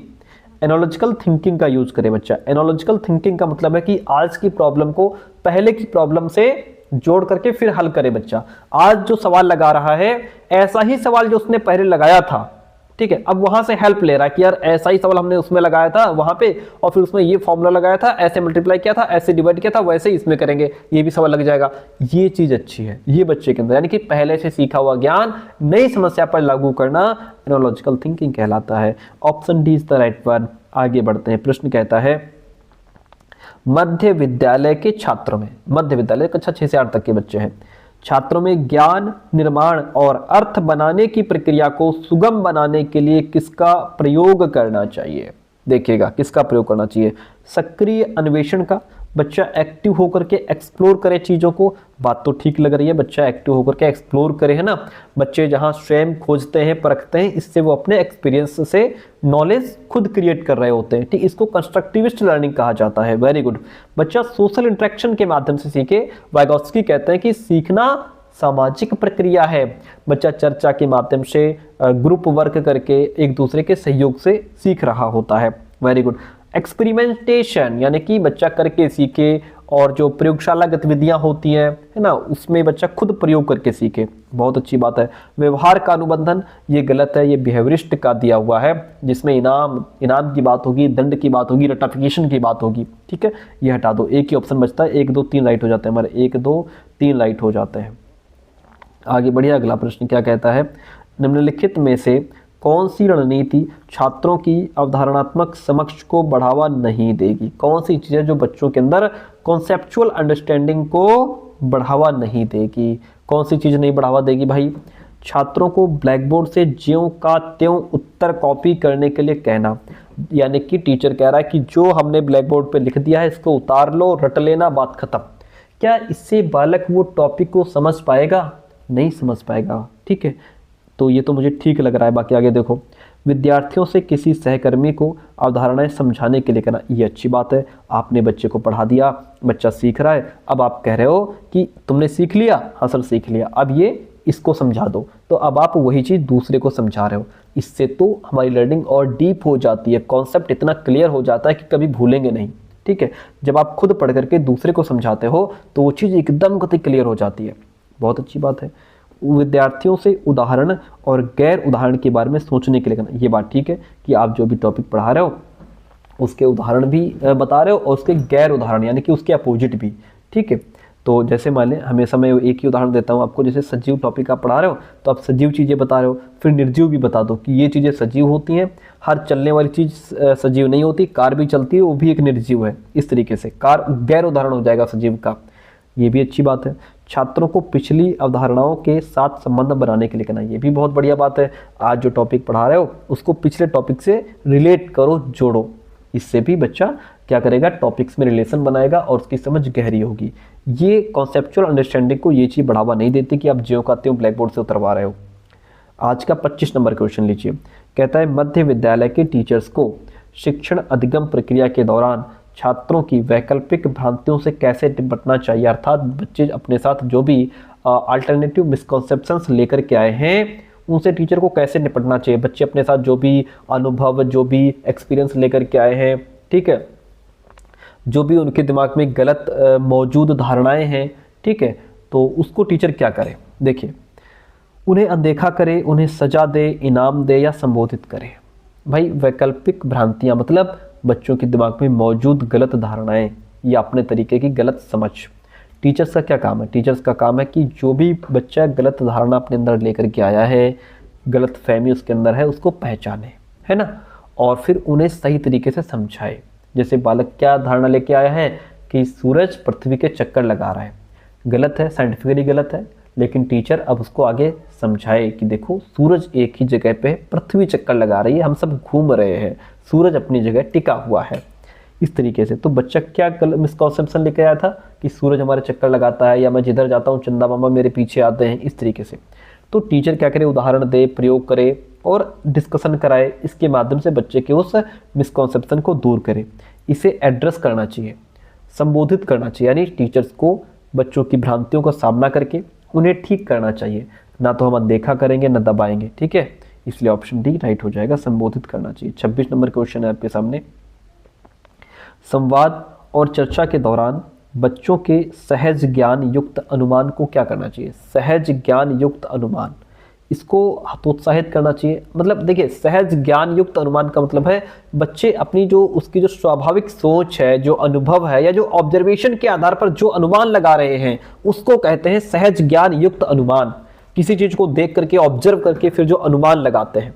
S1: Analogical thinking का यूज करे बच्चा। एनालॉजिकल थिंकिंग का मतलब है कि आज की प्रॉब्लम को पहले की प्रॉब्लम से जोड़ करके फिर हल करे बच्चा। आज जो सवाल लगा रहा है ऐसा ही सवाल जो उसने पहले लगाया था, ठीक है, अब वहां से हेल्प ले रहा है कि यार ऐसा ही सवाल हमने उसमें लगाया था वहां पे, और फिर उसमें ये फॉर्मूला लगाया था, ऐसे मल्टीप्लाई किया था, ऐसे डिवाइड किया था, वैसे ही इसमें करेंगे, ये भी सवाल लग जाएगा। ये चीज अच्छी है ये बच्चे के अंदर, यानी कि पहले से सीखा हुआ ज्ञान नई समस्या पर लागू करना एनालॉजिकल थिंकिंग कहलाता है। Option D is the right one. आगे बढ़ते हैं। प्रश्न कहता है मध्य विद्यालय के छात्रों में, मध्य विद्यालय कक्षा 6 से 8 तक के बच्चे हैं, छात्रों में ज्ञान निर्माण और अर्थ बनाने की प्रक्रिया को सुगम बनाने के लिए किसका प्रयोग करना चाहिए? देखिएगा किसका प्रयोग करना चाहिए। सक्रिय अन्वेषण का, बच्चा एक्टिव होकर के एक्सप्लोर करे चीज़ों को। बात तो ठीक लग रही है, बच्चा एक्टिव होकर के एक्सप्लोर करे, है ना। बच्चे जहां स्वयं खोजते हैं परखते हैं, इससे वो अपने एक्सपीरियंस से नॉलेज खुद क्रिएट कर रहे होते हैं। ठीक, इसको कंस्ट्रक्टिविस्ट लर्निंग कहा जाता है। Very good. बच्चा सोशल इंटरेक्शन के माध्यम से सीखे। वाइगोत्स्की कहते हैं कि सीखना सामाजिक प्रक्रिया है। बच्चा चर्चा के माध्यम से ग्रुप वर्क करके एक दूसरे के सहयोग से सीख रहा होता है। Very good. एक्सपेरिमेंटेशन, यानी कि बच्चा करके सीखे, और जो प्रयोगशाला गतिविधियां होती हैं, है ना, उसमें बच्चा खुद प्रयोग करके सीखे। बहुत अच्छी बात है। व्यवहार का अनुबंधन, ये गलत है, ये बिहेवियरिस्ट का दिया हुआ है, जिसमें इनाम की बात होगी, दंड की बात होगी, रटाफिकेशन की बात होगी। ठीक है, ये हटा दो। एक ही ऑप्शन बचता है। 1 2 3 राइट हो जाते हैं हमारे, 1 2 3 राइट हो जाते हैं। आगे बढ़िए। अगला प्रश्न क्या कहता है, निम्नलिखित में से कौन सी रणनीति छात्रों की अवधारणात्मक समझ को बढ़ावा नहीं देगी? कौन सी चीज़ें जो बच्चों के अंदर कॉन्सेप्चुअल अंडरस्टैंडिंग को बढ़ावा नहीं देगी? कौन सी चीज़ नहीं बढ़ावा देगी भाई? छात्रों को ब्लैक बोर्ड से ज्यों का त्यों उत्तर कॉपी करने के लिए कहना, यानी कि टीचर कह रहा है कि जो हमने ब्लैक बोर्ड पर लिख दिया है इसको उतार लो, रट लेना, बात खत्म। क्या इससे बालक वो टॉपिक को समझ पाएगा? नहीं समझ पाएगा। ठीक है, तो ये तो मुझे ठीक लग रहा है। बाकी आगे देखो। विद्यार्थियों से किसी सहकर्मी को अवधारणाएं समझाने के लिए कहना, ये अच्छी बात है। आपने बच्चे को पढ़ा दिया, बच्चा सीख रहा है, अब आप कह रहे हो कि तुमने सीख लिया, हाँ सर सीख लिया, अब ये इसको समझा दो। तो अब आप वही चीज़ दूसरे को समझा रहे हो। इससे तो हमारी लर्निंग और डीप हो जाती है, कॉन्सेप्ट इतना क्लियर हो जाता है कि कभी भूलेंगे नहीं। ठीक है, जब आप खुद पढ़ करके दूसरे को समझाते हो तो वो चीज़ एकदम गति क्लियर हो जाती है। बहुत अच्छी बात है। विद्यार्थियों से उदाहरण और गैर उदाहरण के बारे में सोचने के लिए कहना, ये बात ठीक है कि आप जो भी टॉपिक पढ़ा रहे हो उसके उदाहरण भी बता रहे हो और उसके गैर उदाहरण यानी कि उसके अपोजिट भी। ठीक है, तो जैसे मान लें हमेशा मैं एक ही उदाहरण देता हूँ आपको, जैसे सजीव टॉपिक आप पढ़ा रहे हो तो आप सजीव चीज़ें बता रहे हो, फिर निर्जीव भी बता दो कि ये चीज़ें सजीव होती हैं, हर चलने वाली चीज़ सजीव नहीं होती, कार भी चलती है वो भी एक निर्जीव है। इस तरीके से कार गैर उदाहरण हो जाएगा सजीव का, ये भी अच्छी बात है। छात्रों को पिछली अवधारणाओं के साथ संबंध बनाने के लिए कहना, ये भी बहुत बढ़िया बात है। आज जो टॉपिक पढ़ा रहे हो उसको पिछले टॉपिक से रिलेट करो, जोड़ो। इससे भी बच्चा क्या करेगा, टॉपिक्स में रिलेशन बनाएगा और उसकी समझ गहरी होगी। ये कॉन्सेप्चुअल अंडरस्टैंडिंग को ये चीज़ बढ़ावा नहीं देती कि आप ज्यों का त्यों ब्लैक बोर्ड से उतरवा रहे हो। आज का 25 नंबर क्वेश्चन लीजिए। कहता है मध्य विद्यालय के टीचर्स को शिक्षण अधिगम प्रक्रिया के दौरान छात्रों की वैकल्पिक भ्रांतियों से कैसे निपटना चाहिए, अर्थात बच्चे अपने साथ जो भी अल्टरनेटिव मिसकॉन्सेप्शंस लेकर के आए हैं उनसे टीचर को कैसे निपटना चाहिए। बच्चे अपने साथ जो भी अनुभव, जो भी एक्सपीरियंस लेकर के आए हैं, ठीक है, जो भी उनके दिमाग में गलत मौजूद धारणाएं हैं, ठीक है, तो उसको टीचर क्या करे। देखिए, उन्हें अनदेखा करे, उन्हें सजा दे, इनाम दे या संबोधित करे। भाई वैकल्पिक भ्रांतियां मतलब बच्चों के दिमाग में मौजूद गलत धारणाएं या अपने तरीके की गलत समझ। टीचर्स का क्या काम है? टीचर्स का काम है कि जो भी बच्चा गलत धारणा अपने अंदर लेकर के आया है, गलत फहमी उसके अंदर है, उसको पहचाने, है ना, और फिर उन्हें सही तरीके से समझाए। जैसे बालक क्या धारणा लेके आया है कि सूरज पृथ्वी के चक्कर लगा रहा है, गलत है, साइंटिफिकली गलत है, लेकिन टीचर अब उसको आगे समझाए कि देखो सूरज एक ही जगह पे, पृथ्वी चक्कर लगा रही है, हम सब घूम रहे हैं, सूरज अपनी जगह टिका हुआ है। इस तरीके से तो बच्चा क्या मिसकॉन्सेप्शन लेके आया था कि सूरज हमारे चक्कर लगाता है, या मैं जिधर जाता हूँ चंदा मामा मेरे पीछे आते हैं, इस तरीके से। तो टीचर क्या करे, उदाहरण दे, प्रयोग करे और डिस्कशन कराए, इसके माध्यम से बच्चे के उस मिसकॉन्सेप्शन को दूर करे। इसे एड्रेस करना चाहिए, संबोधित करना चाहिए, यानी टीचर्स को बच्चों की भ्रांतियों का सामना करके उन्हें ठीक करना चाहिए, ना तो हम अनदेखा करेंगे ना दबाएंगे, ठीक है। इसलिए ऑप्शन डी राइट हो जाएगा, संबोधित करना चाहिए। 26 नंबर क्वेश्चन है आपके सामने। संवाद और चर्चा के दौरान बच्चों के सहज ज्ञान युक्त अनुमान को क्या करना चाहिए? सहज ज्ञान युक्त अनुमान, इसको हतोत्साहित करना चाहिए। मतलब देखिए, सहज ज्ञान युक्त अनुमान का मतलब है बच्चे अपनी जो उसकी जो स्वाभाविक सोच है, जो अनुभव है, या जो ऑब्जर्वेशन के आधार पर जो अनुमान लगा रहे हैं उसको कहते हैं सहज ज्ञान युक्त अनुमान। किसी चीज को देख करके, ऑब्जर्व करके फिर जो अनुमान लगाते हैं,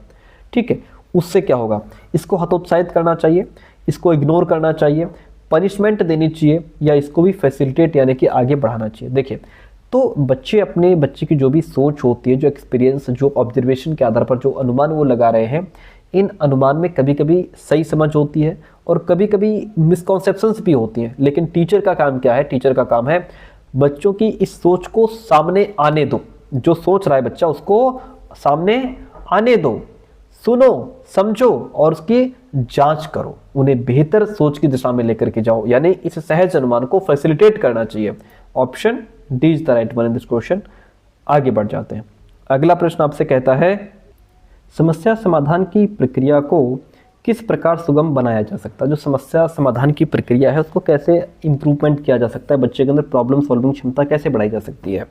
S1: ठीक है, उससे क्या होगा, इसको हतोत्साहित करना चाहिए, इसको इग्नोर करना चाहिए, पनिशमेंट देनी चाहिए, या इसको भी फैसिलिटेट यानी कि आगे बढ़ाना चाहिए। देखिए, तो बच्चे की जो भी सोच होती है, जो एक्सपीरियंस, जो ऑब्जर्वेशन के आधार पर जो अनुमान वो लगा रहे हैं, इन अनुमान में कभी कभी सही समझ होती है और कभी कभी मिसकॉन्सेप्शंस भी होती हैं। लेकिन टीचर का काम क्या है? टीचर का काम है बच्चों की इस सोच को सामने आने दो। जो सोच रहा है बच्चा उसको सामने आने दो, सुनो, समझो और उसकी जांच करो, उन्हें बेहतर सोच की दिशा में लेकर के जाओ, यानी इस सहज अनुमान को फैसिलिटेट करना चाहिए। Option D is the right one in this question. आगे बढ़ जाते हैं। अगला प्रश्न आपसे कहता है, समस्या समाधान की प्रक्रिया को किस प्रकार सुगम बनाया जा सकता है? जो समस्या समाधान की प्रक्रिया है उसको कैसे इंप्रूवमेंट किया जा सकता है, बच्चे के अंदर प्रॉब्लम सॉल्विंग क्षमता कैसे बढ़ाई जा सकती है?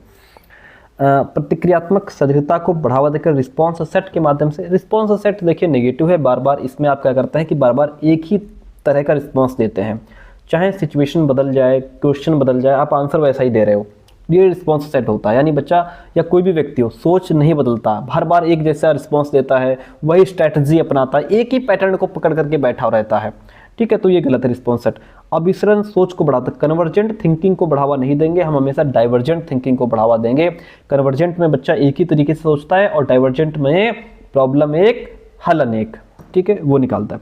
S1: प्रतिक्रियात्मक सदृढ़ता को बढ़ावा देकर रिस्पॉन्स सेट के माध्यम से। रिस्पॉन्स सेट देखिए नेगेटिव है, बार बार इसमें आप क्या करते हैं कि बार बार एक ही तरह का रिस्पॉन्स देते हैं, चाहे सिचुएशन बदल जाए, क्वेश्चन बदल जाए, आप आंसर वैसा ही दे रहे हो, ये रिस्पॉन्स सेट होता है। यानी बच्चा या कोई भी व्यक्ति हो, सोच नहीं बदलता, हर बार एक जैसा रिस्पॉन्स देता है, वही स्ट्रैटेजी अपनाता है, एक ही पैटर्न को पकड़ करके बैठा रहता है, ठीक है, तो ये गलत है रिस्पॉन्स सेट। अभिसरण सोच को बढ़ाता, कन्वर्जेंट थिंकिंग को बढ़ावा नहीं देंगे, हम हमेशा डाइवर्जेंट थिंकिंग को बढ़ावा देंगे। कन्वर्जेंट में बच्चा एक ही तरीके से सोचता है और डाइवर्जेंट में प्रॉब्लम एक, हल अनेक, ठीक है, वो निकालता है।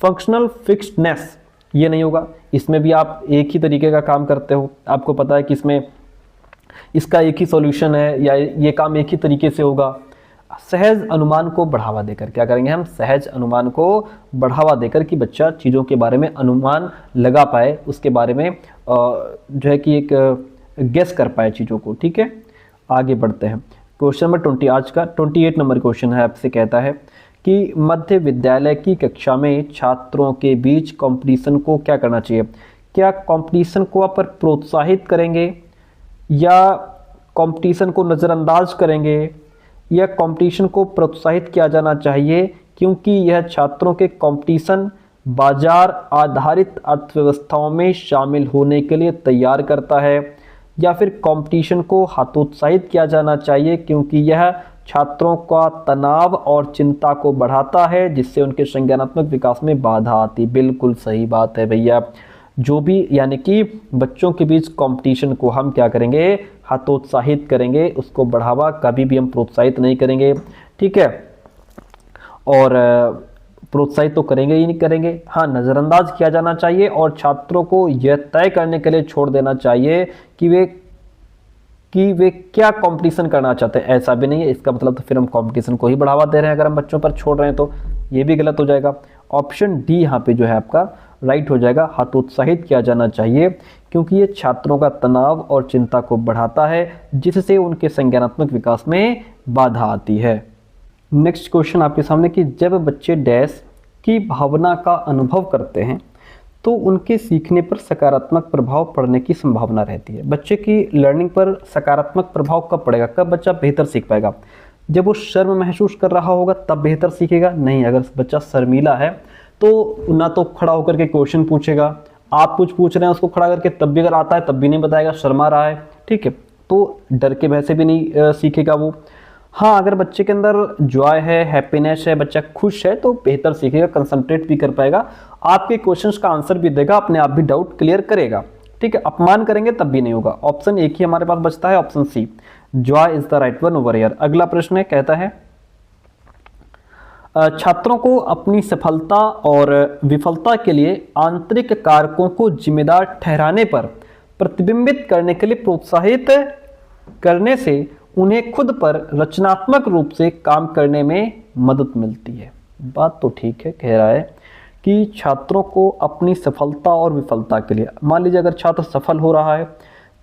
S1: फंक्शनल फिक्स्डनेस ये नहीं होगा, इसमें भी आप एक ही तरीके का काम करते हो, आपको पता है कि इसमें इसका एक ही सॉल्यूशन है या ये काम एक ही तरीके से होगा। सहज अनुमान को बढ़ावा देकर क्या करेंगे हम? सहज अनुमान को बढ़ावा देकर कि बच्चा चीज़ों के बारे में अनुमान लगा पाए, उसके बारे में जो है कि एक गेस कर पाए चीज़ों को, ठीक है। आगे बढ़ते हैं। क्वेश्चन नंबर 20 आज का 28 नंबर क्वेश्चन है, आपसे कहता है कि मध्य विद्यालय की कक्षा में छात्रों के बीच कंपटीशन को क्या करना चाहिए? क्या कंपटीशन को आप प्रोत्साहित करेंगे या कंपटीशन को नज़रअंदाज करेंगे या कंपटीशन को प्रोत्साहित किया जाना चाहिए क्योंकि यह छात्रों के कंपटीशन बाजार आधारित अर्थव्यवस्थाओं में शामिल होने के लिए तैयार करता है, या फिर कंपटीशन को हतोत्साहित किया जाना चाहिए क्योंकि यह छात्रों का तनाव और चिंता को बढ़ाता है जिससे उनके संज्ञानात्मक विकास में बाधा आती? बिल्कुल सही बात है भैया, जो भी यानी कि बच्चों के बीच कंपटीशन को हम क्या करेंगे? हतोत्साहित करेंगे, उसको बढ़ावा कभी भी हम प्रोत्साहित नहीं करेंगे, ठीक है। और प्रोत्साहित तो करेंगे ही नहीं करेंगे, हाँ नज़रअंदाज किया जाना चाहिए और छात्रों को यह तय करने के लिए छोड़ देना चाहिए कि वे क्या कंपटीशन करना चाहते हैं। ऐसा भी नहीं है, इसका मतलब तो फिर हम कंपटीशन को ही बढ़ावा दे रहे हैं अगर हम बच्चों पर छोड़ रहे हैं, तो ये भी गलत हो जाएगा। ऑप्शन डी यहाँ पे जो है आपका राइट हो जाएगा। हतोत्साहित किया जाना चाहिए क्योंकि ये छात्रों का तनाव और चिंता को बढ़ाता है, जिससे उनके संज्ञानात्मक विकास में बाधा आती है। नेक्स्ट क्वेश्चन आपके सामने कि जब बच्चे डैश की भावना का अनुभव करते हैं तो उनके सीखने पर सकारात्मक प्रभाव पड़ने की संभावना रहती है। बच्चे की लर्निंग पर सकारात्मक प्रभाव कब पड़ेगा, कब बच्चा बेहतर सीख पाएगा? जब वो शर्म महसूस कर रहा होगा तब बेहतर सीखेगा? नहीं, अगर बच्चा शर्मीला है तो ना तो खड़ा होकर के क्वेश्चन पूछेगा, आप कुछ पूछ रहे हैं उसको खड़ा करके तब भी अगर आता है तब भी नहीं बताएगा, शर्मा रहा है, ठीक है, तो डर के भय से भी नहीं सीखेगा वो। हाँ, अगर बच्चे के अंदर जॉय है, हैप्पीनेस है, बच्चा खुश है तो बेहतर सीखेगा, कंसंट्रेट भी कर पाएगा, आपके क्वेश्चंस का आंसर भी देगा, अपने आप भी डाउट क्लियर करेगा, ठीक है। अपमान करेंगे तब भी नहीं होगा। ऑप्शन एक ही हमारे पास बचता है, option C, joy is the right one over here. अगला प्रश्न है, कहता है छात्रों को अपनी सफलता और विफलता के लिए आंतरिक कारकों को जिम्मेदार ठहराने पर प्रतिबिंबित करने के लिए प्रोत्साहित करने से उन्हें खुद पर रचनात्मक रूप से काम करने में मदद मिलती है। बात तो ठीक है, कह रहा है कि छात्रों को अपनी सफलता और विफलता के लिए, मान लीजिए अगर छात्र सफल हो रहा है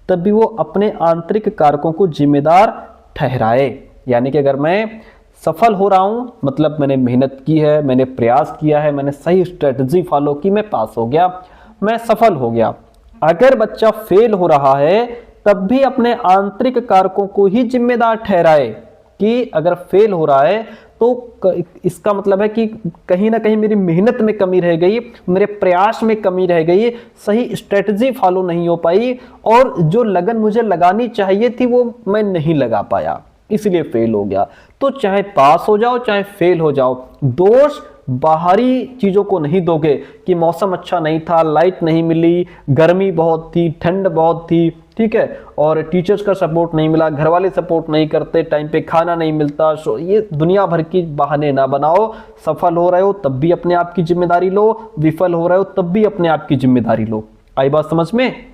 S1: तब भी वो अपने आंतरिक कारकों को जिम्मेदार ठहराए, यानी कि अगर मैं सफल हो रहा हूं मतलब मैंने मेहनत की है, मैंने प्रयास किया है, मैंने सही स्ट्रेटजी फॉलो की, मैं पास हो गया, मैं सफल हो गया। अगर बच्चा फेल हो रहा है तब भी अपने आंतरिक कारकों को ही जिम्मेदार ठहराए कि अगर फेल हो रहा है तो इसका मतलब है कि कहीं ना कहीं मेरी मेहनत में कमी रह गई, मेरे प्रयास में कमी रह गई, सही स्ट्रेटजी फॉलो नहीं हो पाई और जो लगन मुझे लगानी चाहिए थी वो मैं नहीं लगा पाया, इसलिए फेल हो गया। तो चाहे पास हो जाओ चाहे फेल हो जाओ, दोष बाहरी चीजों को नहीं दोगे कि मौसम अच्छा नहीं था, लाइट नहीं मिली, गर्मी बहुत थी, ठंड बहुत थी, ठीक है, और टीचर्स का सपोर्ट नहीं मिला, घर वाले सपोर्ट नहीं करते, टाइम पे खाना नहीं मिलता, सो ये दुनिया भर की बहाने ना बनाओ। सफल हो रहे हो तब भी अपने आप की जिम्मेदारी लो, विफल हो रहे हो तब भी अपने आप की जिम्मेदारी लो। आई बात समझ में?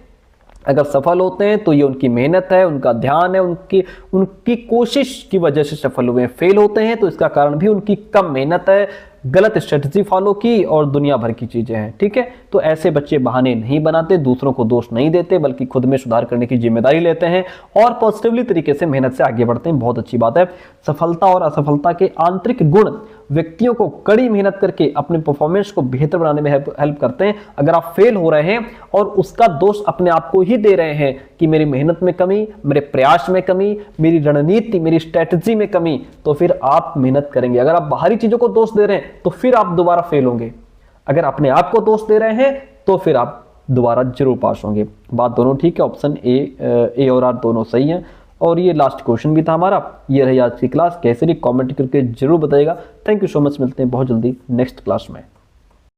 S1: अगर सफल होते हैं तो ये उनकी मेहनत है, उनका ध्यान है, उनकी कोशिश की वजह से सफल हुए हैं। फेल होते हैं तो इसका कारण भी उनकी कम मेहनत है, गलत स्ट्रेटजी फॉलो की और दुनिया भर की चीजें हैं, ठीक है। तो ऐसे बच्चे बहाने नहीं बनाते, दूसरों को दोष नहीं देते, बल्कि खुद में सुधार करने की जिम्मेदारी लेते हैं और पॉजिटिवली तरीके से मेहनत से आगे बढ़ते हैं। बहुत अच्छी बात है। सफलता और असफलता के आंतरिक गुण व्यक्तियों को कड़ी मेहनत करके अपने परफॉर्मेंस को बेहतर बनाने में हेल्प करते हैं। अगर आप फेल हो रहे हैं और उसका दोष अपने आप को ही दे रहे हैं कि मेरी मेहनत में कमी, मेरे प्रयास में कमी, मेरी रणनीति, मेरी स्ट्रेटजी में कमी, तो फिर आप मेहनत करेंगे। अगर आप बाहरी चीजों को दोष दे रहे हैं तो फिर आप दोबारा फेल होंगे। अगर अपने आप को दोष दे रहे हैं तो फिर आप दोबारा जरूर पास होंगे। बात दोनों ठीक है, ऑप्शन ए और आर दोनों सही हैं। और ये लास्ट क्वेश्चन भी था हमारा। ये रही आज की क्लास। कैसे रही कमेंट करके जरूर बताइएगा। Thank you so much. मिलते हैं बहुत जल्दी नेक्स्ट क्लास में।